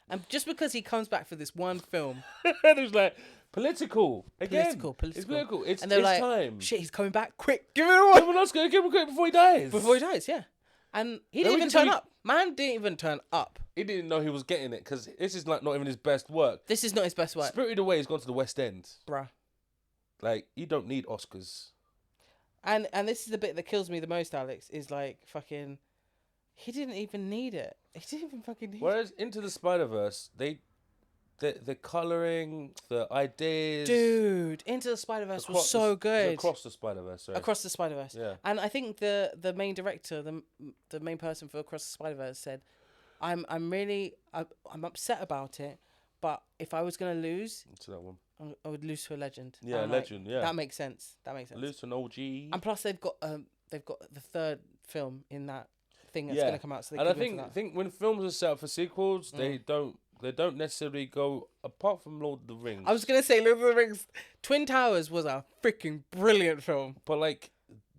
And just because he comes back for this one film. And it was like, political. Again. Political. It's political. It's like, time. shit, he's coming back. Quick, give it away. Give him an Oscar. Give him quick before he dies. Before he dies, yeah. And he didn't even turn up. Man didn't even turn up. He didn't know he was getting it because this is like not even his best work. This is not his best work. Spirited Away has gone to the West End. Bruh. Like, you don't need Oscars. And this is the bit that kills me the most, Alex, is like fucking... He didn't even need it. He didn't even fucking need it. Whereas Into the Spider-Verse, the colouring, the ideas... Dude, Into the Spider-Verse was so good. Across the Spider-Verse, sorry. Across the Spider-Verse. Yeah. And I think the main director, the main person for Across the Spider-Verse said, I'm upset about it, but if I was going to lose... To that one. I would lose to a legend. Yeah, and legend, yeah. That makes sense. Lose to an OG. And plus they've got the third film in that thing that's going to come out. So they and I could that. think when films are set up for sequels, they don't necessarily go apart from Lord of the Rings. I was gonna say Lord of the Rings. Twin Towers was a freaking brilliant film. But like,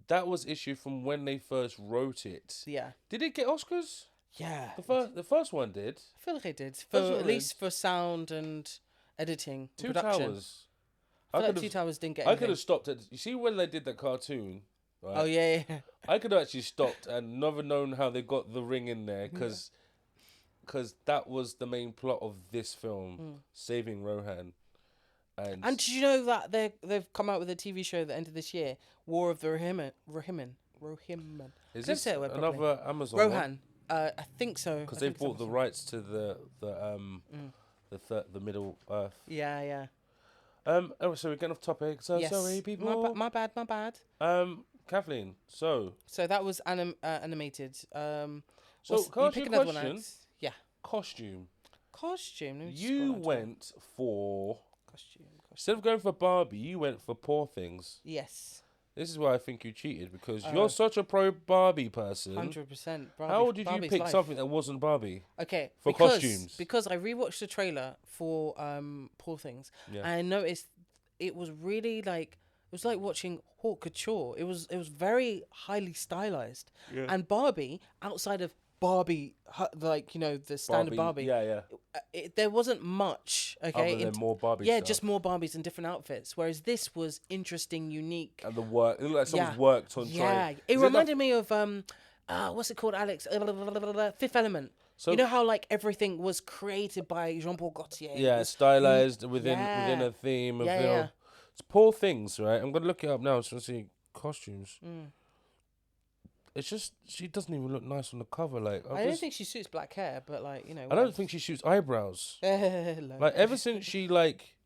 that was issue from when they first wrote it. Yeah. Did it get Oscars? Yeah. The first one did. I feel like it did. At least for sound and editing. Two production. Towers. I feel like Two Towers didn't get I anything. could have stopped it. You see when they did that cartoon? Right? Oh yeah. I could have actually stopped and never known how they got the ring in there because that was the main plot of this film, saving Rohan. And did you know that they've come out with a TV show that ended this year, War of the Rohirrim. Is Can I this say it properly? another Amazon Rohan? I think so. Because they bought the rights to the Middle Earth. Yeah. Oh, so we're getting off topic. So Yes. sorry, people. My bad. Kathleen. So that was animated. can I you ask you pick a another one, question? Alex? Yeah. Costume. Costume. Let me just You scroll down to it. went for Costume. instead of going for Barbie, you went for Poor Things. Yes. This is why I think you cheated because you're such a pro Barbie person. 100%. How did you pick life. something that wasn't Barbie? Okay. For costumes? Because I rewatched the trailer for Poor Things, Yeah. and I noticed it was really like it was like watching haute couture. It was very highly stylized, and Barbie outside of Barbie, like the standard Barbie. Yeah. There wasn't much. Okay. Other than more Barbie. Yeah, stuff. just more Barbies in different outfits. Whereas this was interesting, unique. And the work. It looked like someone's worked on trying. It reminded me of what's it called, Alex? Fifth Element. So, you know how like everything was created by Jean-Paul Gaultier. Yeah, stylized within a theme of film. Yeah. It's Poor Things, right? I'm gonna look it up now so I see costumes. it's just she doesn't even look nice on the cover. Like I don't think she suits black hair, but like I don't think she shoots eyebrows. Hello. Like ever since she like,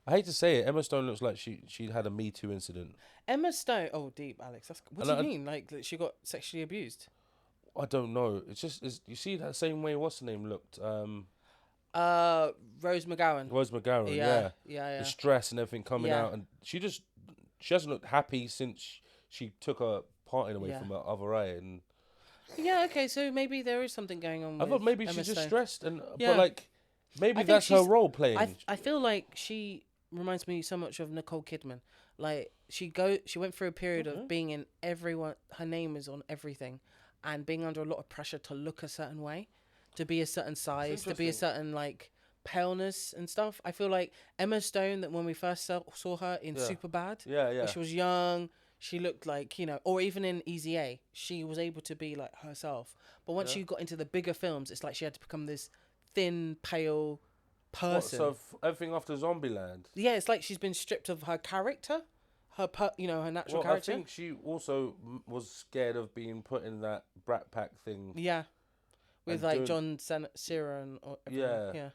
I hate to say it, Emma Stone looks like she had a Me Too incident. Emma Stone. Oh, deep, Alex. What do you mean? Like that she got sexually abused? I don't know. It's just you see that same way. What's the name looked? Rose McGowan. Rose McGowan. Yeah. The stress and everything coming out, and she hasn't looked happy since she took her parting away from her other eye. And yeah, okay, so maybe there is something going on. I thought maybe Emma she's just Stone. stressed, and but like maybe I think that's her she's- role playing. I feel like she reminds me so much of Nicole Kidman. Like she went through a period of being in everyone. Her name is on everything, and being under a lot of pressure to look a certain way, to be a certain size, to be a certain like paleness and stuff. I feel like Emma Stone, that when we first saw her in Superbad, when she was young, she looked like, or even in Easy A, she was able to be like herself. But once you got into the bigger films, it's like she had to become this thin, pale person. So everything after Zombieland. Yeah, it's like she's been stripped of her character, her natural character. I think she also was scared of being put in that Brat Pack thing. Yeah, with like John Cena and everyone. Yeah.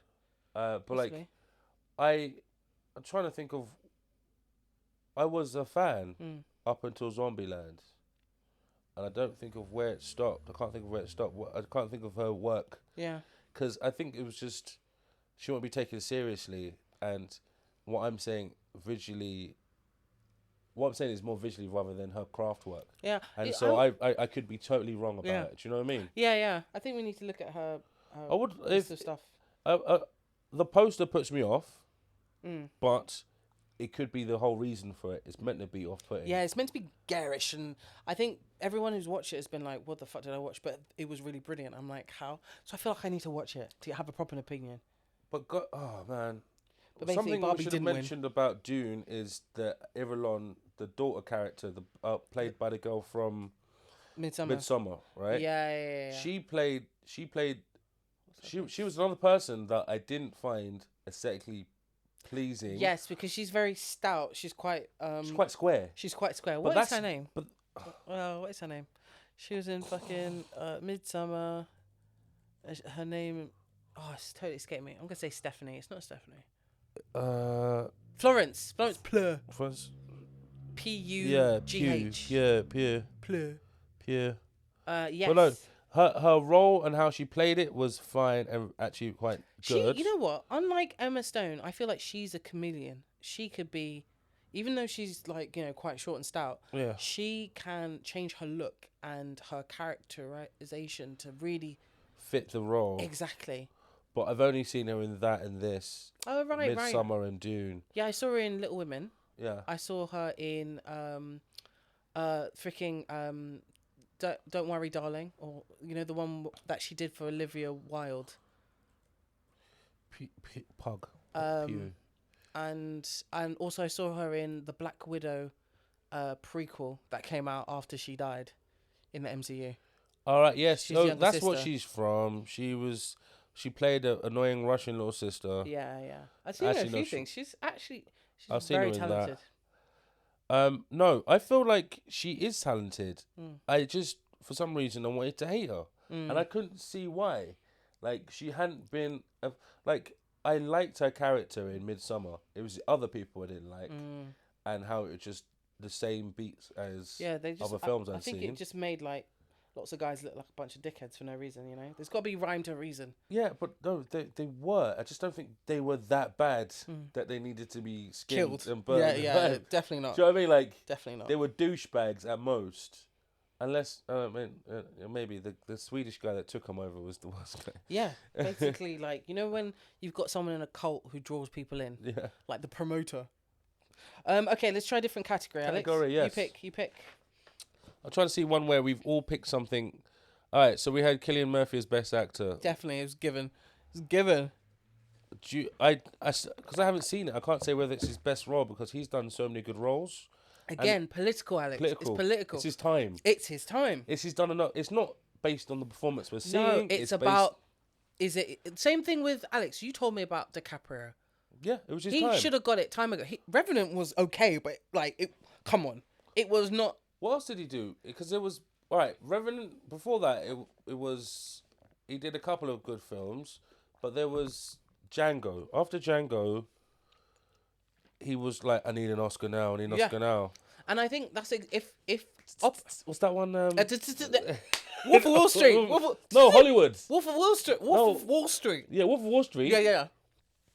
But Possibly. like, I'm trying to think of. I was a fan up until Zombieland, and I don't think of where it stopped. I can't think of where it stopped. I can't think of her work. Yeah. Because I think it was just she won't be taken seriously, and what I'm saying visually. What I'm saying is more visually rather than her craft work. Yeah. And so I could be totally wrong about it. Do you know what I mean? Yeah. I think we need to look at her. I would list of stuff. The poster puts me off, but it could be the whole reason for it. It's meant to be off-putting. Yeah, it's meant to be garish, and I think everyone who's watched it has been like, "What the fuck did I watch?" But it was really brilliant. I'm like, "How?" So I feel like I need to watch it to have a proper opinion. But oh man, But basically, something Barbie we should have didn't win. mentioned about Dune is that Irulan, the daughter character, played by the girl from Midsummer, right? Yeah. She was another person that I didn't find aesthetically pleasing. Yes, because she's very stout. She's quite square. She's quite square. But What is her name? But What is her name? She was in fucking Midsummer. Her name. Oh, it's totally escaped me. I'm gonna say Stephanie. It's not Stephanie. Florence Plur. P-U-G-H. Pure. Yes. But no, her role and how she played it was fine and actually quite good. You know what? Unlike Emma Stone, I feel like she's a chameleon. She could be, even though she's like, quite short and stout, she can change her look and her characterization to really fit the role. Exactly. But I've only seen her in that and this. Oh, right. Midsummer and Dune. Yeah, I saw her in Little Women. Yeah. I saw her in Don't Worry, Darling, or the one that she did for Olivia Wilde. Pug. And also I saw her in the Black Widow prequel that came out after she died in the MCU. All right, yes. She's So that's sister. what she's from. She played an annoying Russian little sister. Yeah. I've seen her in a few things. She's I've seen very her in talented. That. No, I feel like she is talented. I just, for some reason, I wanted to hate her. And I couldn't see why. Like, she hadn't been... I liked her character in Midsummer. It was the other people I didn't like. And how it was just the same beats as other films I've seen. I think it just made, lots of guys look like a bunch of dickheads for no reason, There's got to be rhyme to reason. Yeah, but no, they were. I just don't think they were that bad that they needed to be skinned Killed. and burned. Yeah, definitely not. Do you know what I mean? Definitely not. They were douchebags at most. Unless, maybe the Swedish guy that took them over was the worst guy. Yeah, basically, when you've got someone in a cult who draws people in. Yeah. Like the promoter. Okay, let's try a different category, Alex. Yes. You pick. I'm trying to see one where we've all picked something. All right, so we had Cillian Murphy as Best Actor. Definitely, it was given. Because I haven't seen it, I can't say whether it's his best role because he's done so many good roles. Again, political, Alex. It's political. It's his time. He's done enough. It's not based on the performance we're seeing. No, it's about... Is it... Same thing with Alex. You told me about DiCaprio. Yeah, it was his time. He should have got it time ago. Revenant was okay, but, come on. It was not... What else did he do? Because there was... All right, Revenant. Before that, it was he did a couple of good films, but there was Django. After Django, he was like, I need an Oscar now. I need an Yeah. Oscar now. And I think that's if What's that one? Wolf of Wall Street. No, Hollywood. Wolf of Wall Street. Wolf of Wall Street. Yeah, Wolf of Wall Street. Yeah.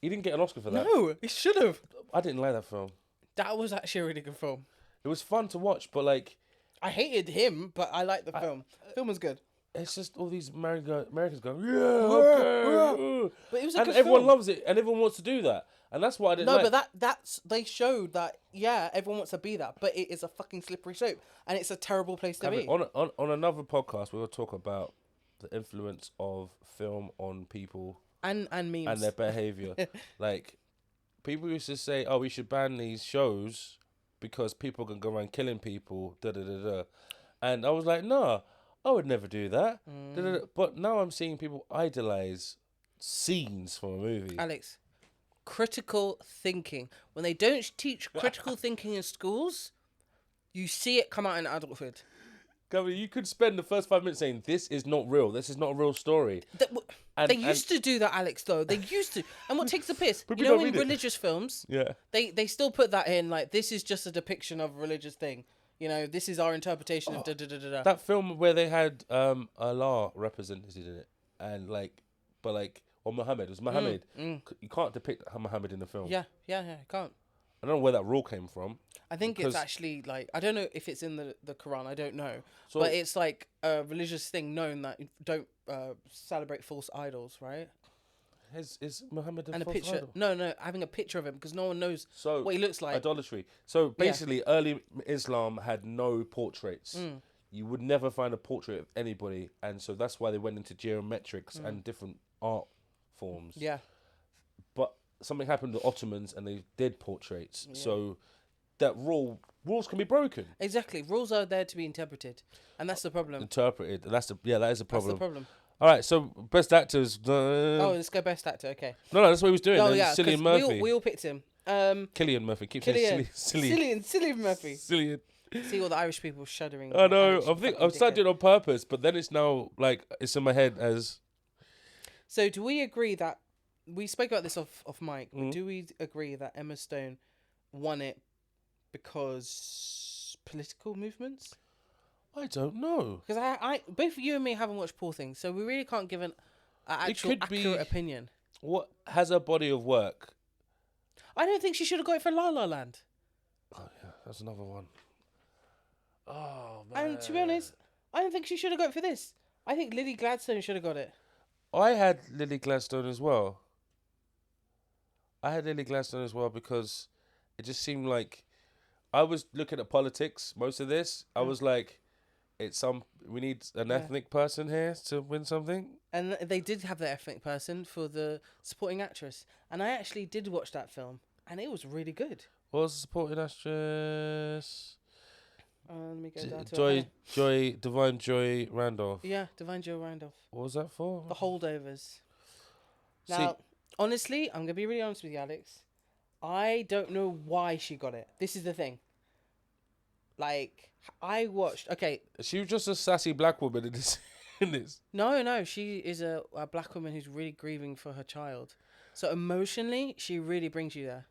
He didn't get an Oscar for that. No, he should have. I didn't like that film. That was actually a really good film. It was fun to watch, but like, I hated him, but I liked the film. Film was good. it's just all these Americans going, yeah, okay. But it was a And good everyone film. loves it, and everyone wants to do that. And that's why I didn't No, like. but that's they showed that everyone wants to be that, but it is a fucking slippery slope, and it's a terrible place to be. On another podcast, we will talk about the influence of film on people And memes and their behavior. Like, people used to say, "Oh, we should ban these shows because people can go around killing people." Da da da da, and I was like, "Nah, I would never do that." Da, da, da. But now I'm seeing people idolize scenes from a movie. Alex, critical thinking. When they don't teach critical thinking in schools, you see it come out in adulthood. Gabby, you could spend the first 5 minutes saying, "This is not real. This is not a real story." They used to do that, Alex, though. They used to. And what takes the piss? But You we know, don't in read it. religious films, Yeah. they still put that in, like, this is just a depiction of a religious thing. You know, this is our interpretation of da-da-da-da-da. That film where they had Allah represented in it, and or Muhammad. It was Muhammad. You can't depict Muhammad in the film. Yeah, can't. I don't know where that rule came from. I think Because- it's actually, like, I don't know if it's in the Quran, I don't know. So- but it's, like, a religious thing known that you don't celebrate false idols, right? Is Muhammad a And a false picture. idol? No, having a picture of him because no one knows So what he looks like. idolatry. So basically, early Islam had no portraits. You would never find a portrait of anybody, and so that's why they went into geometrics and different art forms. Yeah. But something happened to the Ottomans, and they did portraits. So that rules can be broken, Exactly. Rules are there to be interpreted. And that's the problem. interpreted. That is a That's problem. the problem. All right, so best actors. Oh, let's go best actor. Okay. No, that's what he was doing. Oh, then. yeah. 'cause Cillian Murphy. We all picked him. Cillian Murphy. Keep saying Cillian Murphy. Cillian. See all the Irish people shuddering. I know. Irish I think fucking I've started dickhead. doing it on purpose, but then it's now like it's in my head as So do we agree that we spoke about this off mic? Mm-hmm. But do we agree that Emma Stone won it because political movements? I don't know. Because I both you and me haven't watched Poor Things, so we really can't give an actual could be- accurate opinion. What has a body of work? I don't think she should have got it for La La Land. Oh yeah, that's another one. Oh man. And to be honest, I don't think she should have got it for this. I think Lily Gladstone should have got it. I had Lily Gladstone as well. Because it just seemed like I was looking at politics most of this. I was like, we need an ethnic person here to win something. And they did have the ethnic person for the supporting actress. And I actually did watch that film, and it was really good. What was the supporting actress? Let me go down to it. Divine Joy Randolph. Yeah, Divine Joe Randolph. What was that for? The Holdovers. See- Now, honestly, I'm going to be really honest with you, Alex. I don't know why she got it. This is the thing. Like, I watched... Okay, She was just a sassy black woman in this. no, she is a black woman who's really grieving for her child. So emotionally, she really brings you there.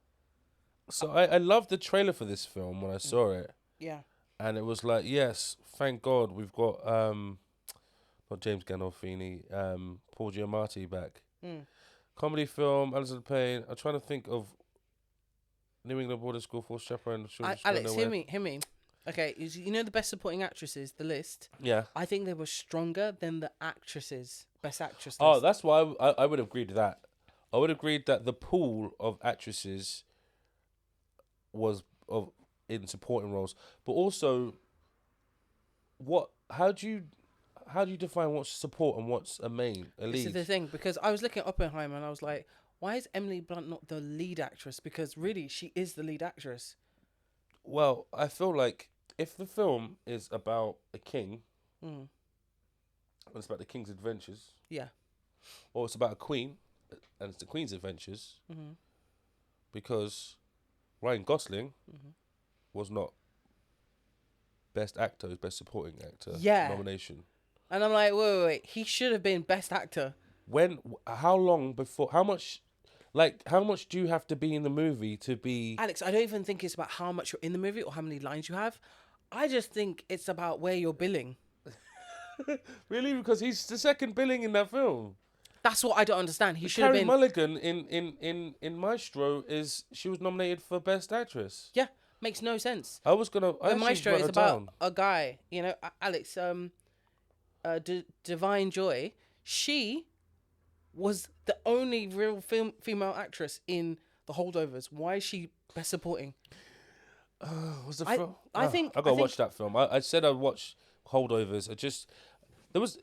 So I loved the trailer for this film when I saw it. Yeah. And it was like, yes, thank God we've got not James Gandolfini, Paul Giamatti back. Comedy film, Alison Payne. I'm trying to think of New England Boarding School for Chaperone. Alex, hear me. Okay, you know the best supporting actresses, the list? Yeah. I think they were stronger than the actresses, best actress list. Oh, that's why I would have agreed to that. I would have agreed that the pool of actresses was in supporting roles, but also, how do you define what's support and what's a This lead? is the thing, because I was looking at Oppenheimer and I was like, why is Emily Blunt not the lead actress? Because really, she is the lead actress. Well, I feel like if the film is about a king, and it's about the king's adventures, Yeah. or it's about a queen, and it's the queen's adventures, because Ryan Gosling was not Best Actor, Best Supporting Actor Yeah. nomination. And I'm like, wait. He should have been Best Actor. How long before? How much do you have to be in the movie to be? Alex, I don't even think it's about how much you're in the movie or how many lines you have. I just think it's about where you're billing. Really? Because he's the second billing in that film. That's what I don't understand. He should have Carey been. Mulligan in Maestro she was nominated for Best Actress. Yeah, makes no sense. I was gonna. I The Maestro wrote is it about down. a guy, Alex, Divine Joy. She was the only real female actress in The Holdovers. Why is she Best Supporting? Was the I- film? I think- I gotta I think- watch that film. I said I'd watch Holdovers.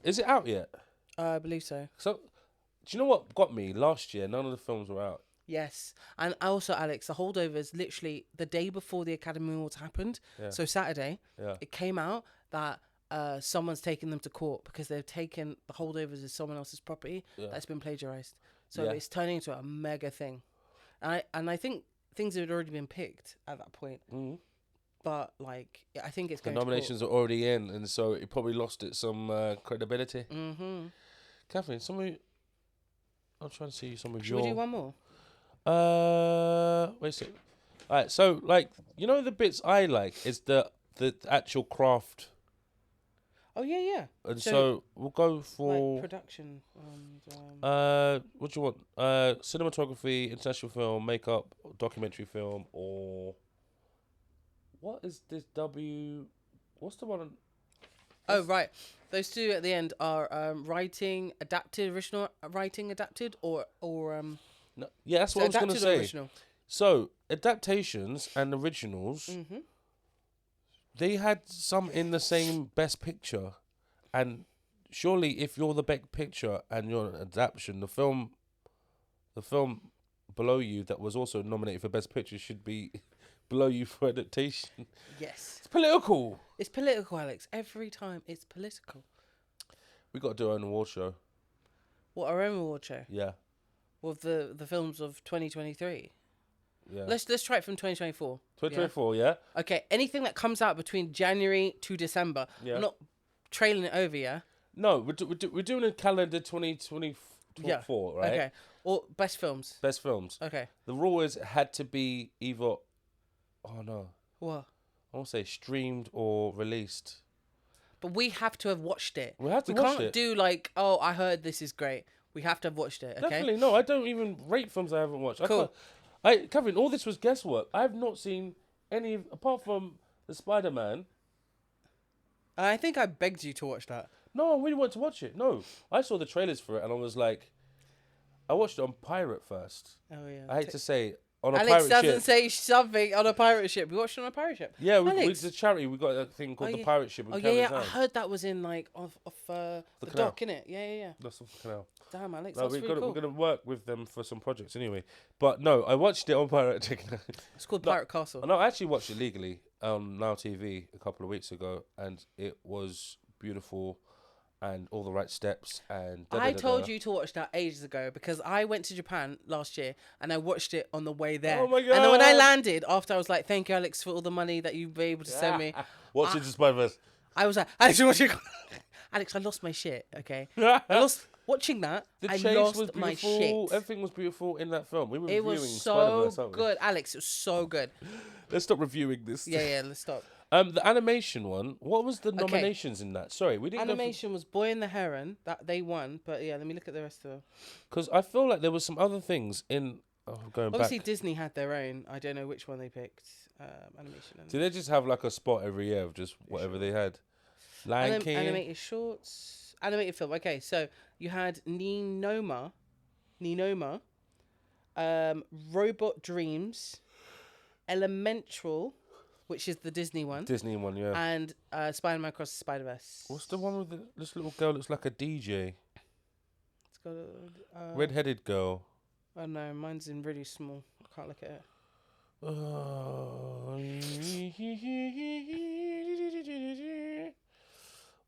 Is it out yet? I believe so. So, do you know what got me last year? None of the films were out. Yes, and also Alex, The Holdovers, literally the day before the Academy Awards happened. Yeah. So Saturday, Yeah. it came out that someone's taken them to court because they've taken The Holdovers as someone else's property Yeah. that's been plagiarized. So Yeah. it's turning into a mega thing, and I think things had already been picked at that point. Mhm. But like, I think it's The going nominations are already in, and so it probably lost it some credibility. to court. Mm-hmm. Catherine, I'm trying to see some of Should your. we do one more? Wait a second. All right, so like the bits I like is the actual craft, Oh yeah. and So, so we'll go Like for production. what do you want? Cinematography, international film, makeup, documentary film, or what is this What's the one? Oh right, those two at the end are writing adapted, original writing adapted, or No, yeah, that's so what I was gonna adapted or say. original. So adaptations and originals, Mm-hmm. they had some in the same Best Picture, and surely if you're the Best Picture and you're an adaptation, the film below you that was also nominated for Best Picture should be below you for adaptation. Yes, It's political. it's political, Alex. Every time it's political. We got to do our own award show. What, our own award show Yeah, with the films of 2023? yeah. Let's try it from 2024. 2024, yeah. Okay, anything that comes out between January to December. Yeah. I'm not trailing it over, yeah. No, we're doing a calendar 2024, right? Okay, or best films. Best films. Okay, The rule is it had to be either, oh no, what? I won't say streamed or released. But we have to have watched it. We have to we watch can't it. do like, oh, I heard this is great. We have to have watched it. Okay. Definitely no. I don't even rate films I haven't watched. Cool. Catherine, all this was guesswork. I have not seen any apart from the Spider-Man. I think I begged you to watch that. No, I really want to watch it. No, I saw the trailers for it and I was like, I watched it on pirate first. Oh yeah. I hate to say on a Alex pirate doesn't ship. say something on a pirate ship. We watched it on a pirate ship. Yeah, we Alex. did a charity. We got a thing called Oh, the yeah. pirate ship. In Oh yeah, Camden yeah. I Town. heard that was in like off the canal. dock, innit? Yeah. That's off the canal. Damn, Alex, No, that's really cool. we're gonna work with them for some projects anyway. But no, I watched it on pirate. It's called No, Pirate Castle. No, I actually watched it legally on Now TV a couple of weeks ago, and it was beautiful, and all the right steps. And I told you to watch that ages ago because I went to Japan last year and I watched it on the way there. Oh my And then when I God. landed, after I was like, "Thank you, Alex, for all the money that you've been able to send me," Watch it, Spider-Verse. I was like, "Alex, you watch it?" Alex, I lost my shit. Okay, I lost watching that. The I chase lost was my beautiful. shit. Everything was beautiful in that film. We were It reviewing was so Spider-Verse, aren't we? good, Alex. It was so good. Let's stop reviewing this. Yeah. Let's stop. The animation one. What was the nominations in that? Sorry, we didn't. Animation was Boy and the Heron that they won, but yeah, let me look at the rest of them. Because I feel like there was some other things in. Oh, going Obviously, back. Disney had their own. I don't know which one they picked. Animation. Did they just have like a spot every year of just whatever they had? Lion King. Animated shorts, animated film. Okay, so you had Ninoma, Robot Dreams, Elemental, which is the Disney one, Disney one, yeah. and Spider-Man Across the Spider-Verse. What's the one with this little girl looks like a DJ? It's got a Red-headed girl. Oh no, mine's in really small. I can't look at it.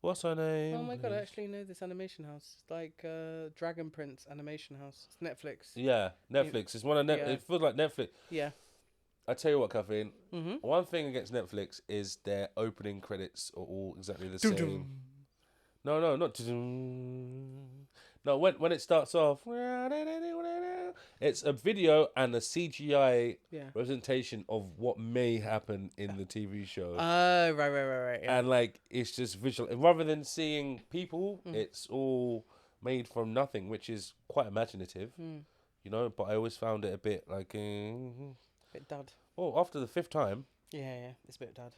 What's her name? Oh my god, I actually know this animation house. It's like Dragon Prince Animation House. It's Netflix. Yeah, Netflix. It's one of Netflix. Yeah. It feels like Netflix. Yeah. I tell you what, Kathleen. Mm-hmm. One thing against Netflix is their opening credits are all exactly the same. No, not. No, when it starts off, it's a video and a CGI Yeah. representation of what may happen in the TV show. Oh, right. Yeah. And like it's just visual. And rather than seeing people, it's all made from nothing, which is quite imaginative, you know. But I always found it a bit like, Bit dud. oh, after the 5th time. Yeah, it's a bit dud.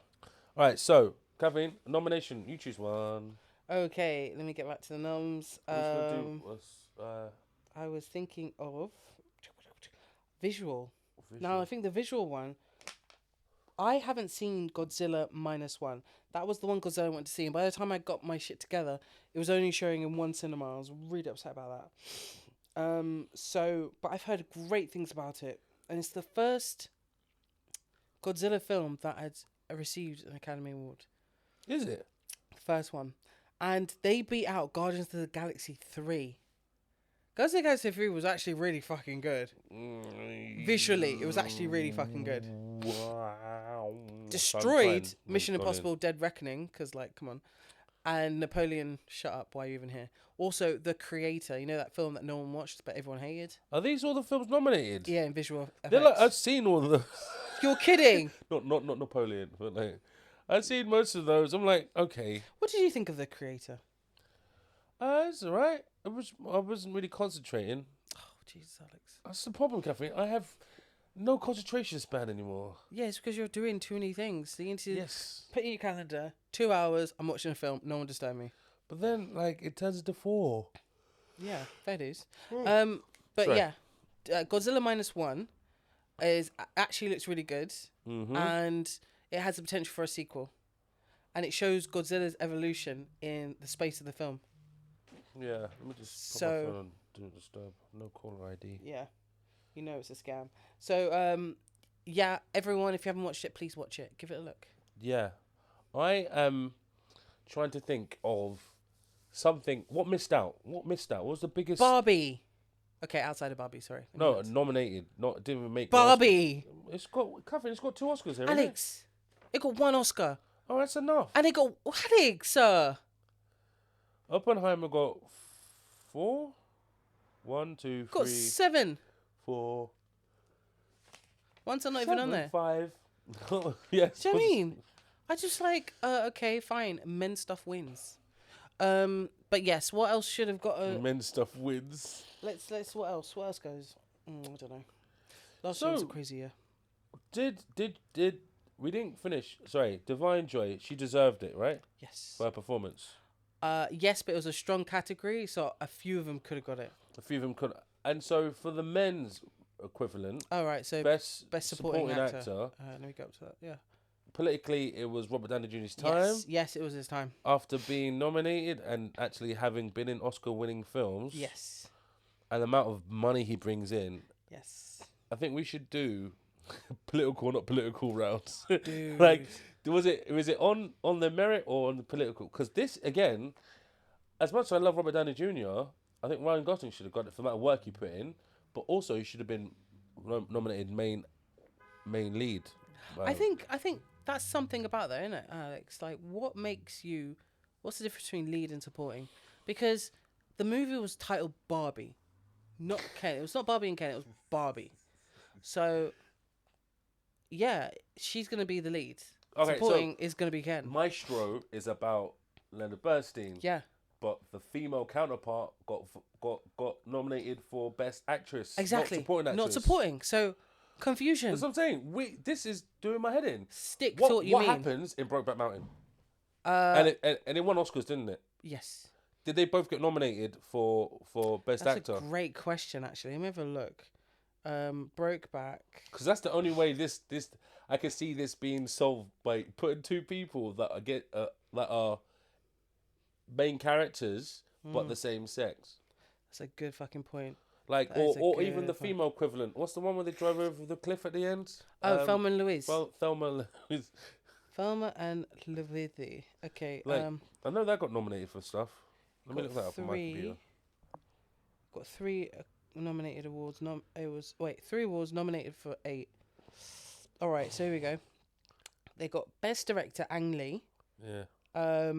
All right, so Kathleen, nomination. You choose one. Okay, let me get back to the noms. What was gonna do? I was thinking of visual. Now I think the visual one. I haven't seen Godzilla -1. That was the one Godzilla I wanted to see, and by the time I got my shit together, it was only showing in one cinema. I was really upset about that. But I've heard great things about it, and it's the first Godzilla film that had received an Academy Award. Is it? First one. And they beat out Guardians of the Galaxy 3. Guardians of the Galaxy 3 was actually really fucking good. Visually, it was actually really fucking good. Wow. Destroyed Mission Impossible Dead Reckoning, because, like, come on. And Napoleon, Shut Up, Why Are You Even Here? Also, The Creator, you know that film that no one watched but everyone hated? Are these all the films nominated? Yeah, in visual effects. They're like, I've seen all of them. You're kidding! not Napoleon, but like I've seen most of those. I'm like, okay. What did you think of The Creator? It's alright. I wasn't really concentrating. Oh, Jesus, Alex. That's the problem, Kathleen. I have no concentration span anymore. Yeah, it's because you're doing too many things. So you need to Yes. put in your calendar, 2 hours, I'm watching a film, no one disturb me. But then, like, it turns into 4. Yeah, fair dues. Hmm. But Sorry. yeah, Godzilla -1 actually looks really good, and it has the potential for a sequel, and it shows Godzilla's evolution in the space of the film. Yeah, let me just put my So- phone on Do Not Disturb. No caller ID. Yeah, you know it's a scam. So yeah, everyone, if you haven't watched it, please watch it. Give it a look. Yeah. I am trying to think of something. What missed out? What was the biggest... Barbie. Okay, outside of Barbie, sorry. No, nominated. Not didn't even make... Barbie. It's got... Catherine, it's got 2 Oscars here, Alex, it got 1 Oscar, Oh, that's enough. and it got Alex. Oppenheimer got 4? 1, 2, Got 3, 7. 4... One's not even on there. 5. Yes. Do you know what I mean? I just like, okay, fine. Men stuff wins. But yes, what else should have got a... Men stuff wins. Let's, what else? What else goes? I don't know. Last year was a crazy year. Did we didn't finish? Sorry, Divine Joy. She deserved it, right? Yes. For her performance. Yes, but it was a strong category, so a few of them could have got it. A few of them could. And so for the men's equivalent, All right, so best supporting actor. Let me go up to that. Yeah. Politically, it was Robert Downey Jr.'s time. Yes, it was his time. After being nominated and actually having been in Oscar-winning films. Yes. And the amount of money he brings in. Yes. I think we should do political or not political rounds. Dude. Like, was it on the merit or on the political? Because this, again, as much as I love Robert Downey Jr., I think Ryan Gosling should have got it for the amount of work he put in, but also he should have been nominated main lead. I think that's something about that, isn't it, Alex? Like, what's the difference between lead and supporting? Because the movie was titled Barbie, not Ken. It was not Barbie and Ken, it was Barbie. So, yeah, she's going to be the lead. Okay, supporting is going to be Ken. Maestro is about Leonard Bernstein. Yeah. But the female counterpart got nominated for Best Actress. Exactly. Not supporting actress. Not supporting. So, confusion. That's what I'm saying. This is doing my head in. Stick to what you mean. What happens in Brokeback Mountain? And it won Oscars, didn't it? Yes. Did they both get nominated for Best Actor? That's a great question, actually. Let me have a look. Brokeback. Because that's the only way this I can see this being solved by putting 2 people that are main characters but the same sex. That's a good fucking point. Like, That is a or even the good point. female equivalent. What's the one where they drive over the cliff at the end? Oh, Thelma and Louise. Thelma and Louise. Thelma and Louise. Okay. Like, I know that got nominated for stuff. Let me look that up on my 3 computer. Got 3 nominated awards. 3 awards nominated for 8. All right, so here we go. They got Best Director Ang Lee. Yeah.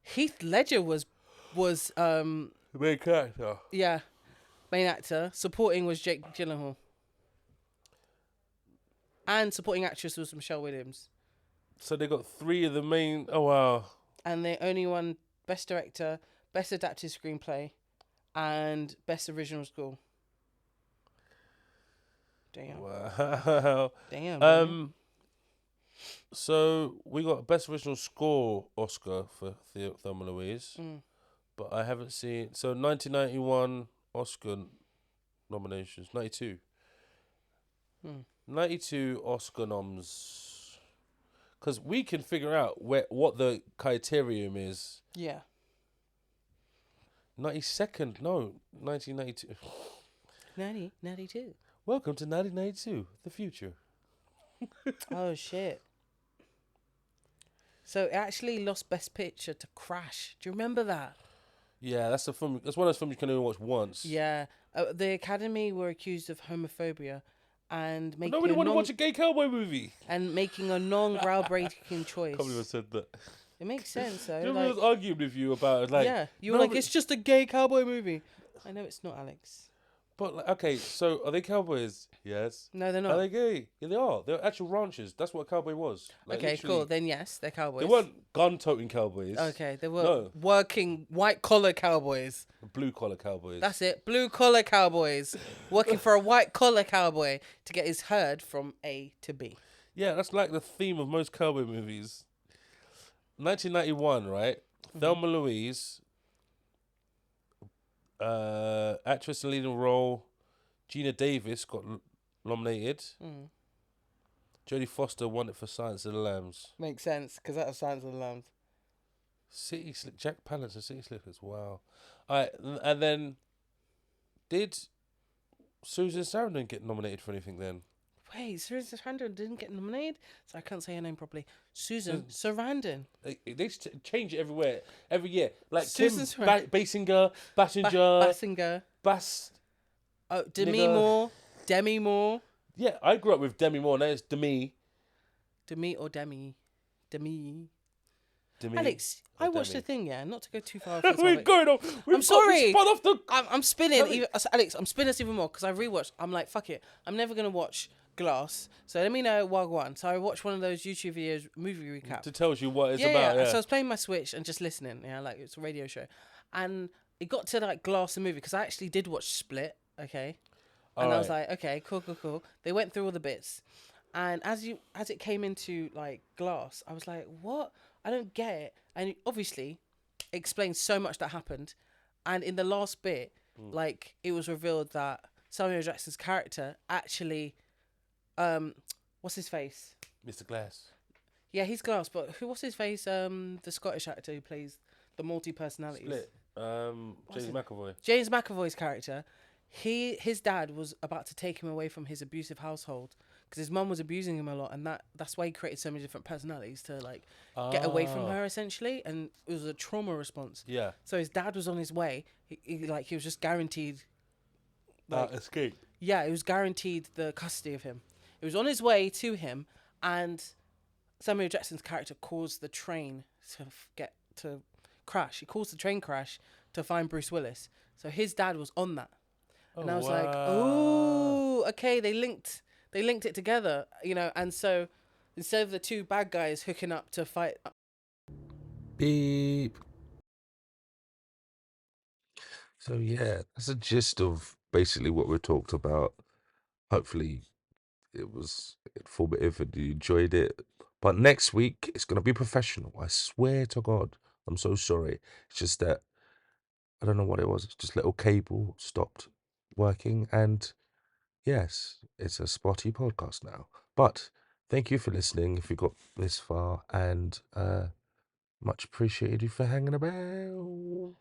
Heath Ledger was The main character. yeah, main actor. Supporting was Jake Gyllenhaal. And supporting actress was Michelle Williams. So they got 3 of the main. Oh wow. And they only won Best Director, Best Adapted Screenplay, and Best Original Score. Damn. Wow. Damn. Man. So we got Best Original Score Oscar for Thelma Louise, but I haven't seen. So 1991 Oscar nominations. 92. 92 Oscar noms. Because we can figure out what the criterion is. Yeah. 92nd, no, 1992. 92. Welcome to 1992, the future. Oh shit. So it actually lost Best Picture to Crash. Do you remember that? Yeah, that's a film. That's one of those films you can only watch once. Yeah. The Academy were accused of homophobia and making Nobody want to watch a gay cowboy movie. and making a non-groundbreaking choice. I can't believe I said that. It makes sense, though. Do you remember I was arguing with you about it? Like, yeah, you were like, it's just a gay cowboy movie. I know it's not, Alex. But like, okay, so are they cowboys? Yes. No, they're Are not. they gay? Yeah, they are. They're actual ranchers. That's what a cowboy was. Like, Okay, literally. cool. Then yes, they're cowboys. They weren't gun-toting cowboys. Okay, they were No. working white-collar cowboys. Blue-collar cowboys. That's it. Blue-collar cowboys. Working for a white-collar cowboy to get his herd from A to B. Yeah, that's like the theme of most cowboy movies. 1991, right? Thelma Louise, actress in leading role, Gina Davis got nominated. Jodie Foster won it for Silence of the Lambs. Makes sense, because that was Silence of the Lambs. City Slick, Jack Palance and City Slickers. Wow. All right, and then did Susan Sarandon get nominated for anything then? Wait, Susan Sarandon didn't get nominated? So I can't say her name properly. Susan Sarandon. They change it everywhere, every year. Like Susan Kim Sarandon. Basinger, Basinger, Basinger. Oh, Demi Moore. Yeah, I grew up with Demi Moore. Now it's Demi. Demi or Demi. Demi. Demi. Alex, or I watched Demi. the thing, yeah, not to go too far off the We're topic. going on. I'm sorry. We spun off the. I'm spinning. Alex, I'm spinning this even more because I rewatched. I'm like, fuck it. I'm never going to watch Glass. So let me know Wagwan. So I watched one of those YouTube videos, movie recap. To tells you what it's Yeah. about. Yeah. So I was playing my Switch and just listening. Yeah, like it's a radio show. And it got to like Glass the movie because I actually did watch Split. Okay. And I was like, okay, cool. They went through all the bits. And as it came into like Glass, I was like, what? I don't get it. And it obviously explains so much that happened. And in the last bit, like it was revealed that Samuel Jackson's character actually, what's his face? Mr. Glass. Yeah, he's Glass, but what's his face? The Scottish actor who plays the multi-personalities. Split. James McAvoy. James McAvoy's character, his dad was about to take him away from his abusive household because his mum was abusing him a lot, and that's why he created so many different personalities to like get away from her essentially, and it was a trauma response. Yeah. So his dad was on his way. He was just guaranteed. Escape. Yeah, it was guaranteed the custody of him. It was on his way to him, and Samuel Jackson's character caused the train to crash. He caused the train crash to find Bruce Willis. So his dad was on that. And I was like, oh, okay, they linked it together, and so instead of the two bad guys hooking up to fight. Beep. So yeah, that's a gist of basically what we talked about. Hopefully it was informative and you enjoyed it. But next week it's gonna be professional. I swear to God. I'm so sorry. It's just that I don't know what it was. It's just little cable stopped working, and yes, it's a spotty podcast now. But thank you for listening if you got this far, and much appreciated you for hanging about.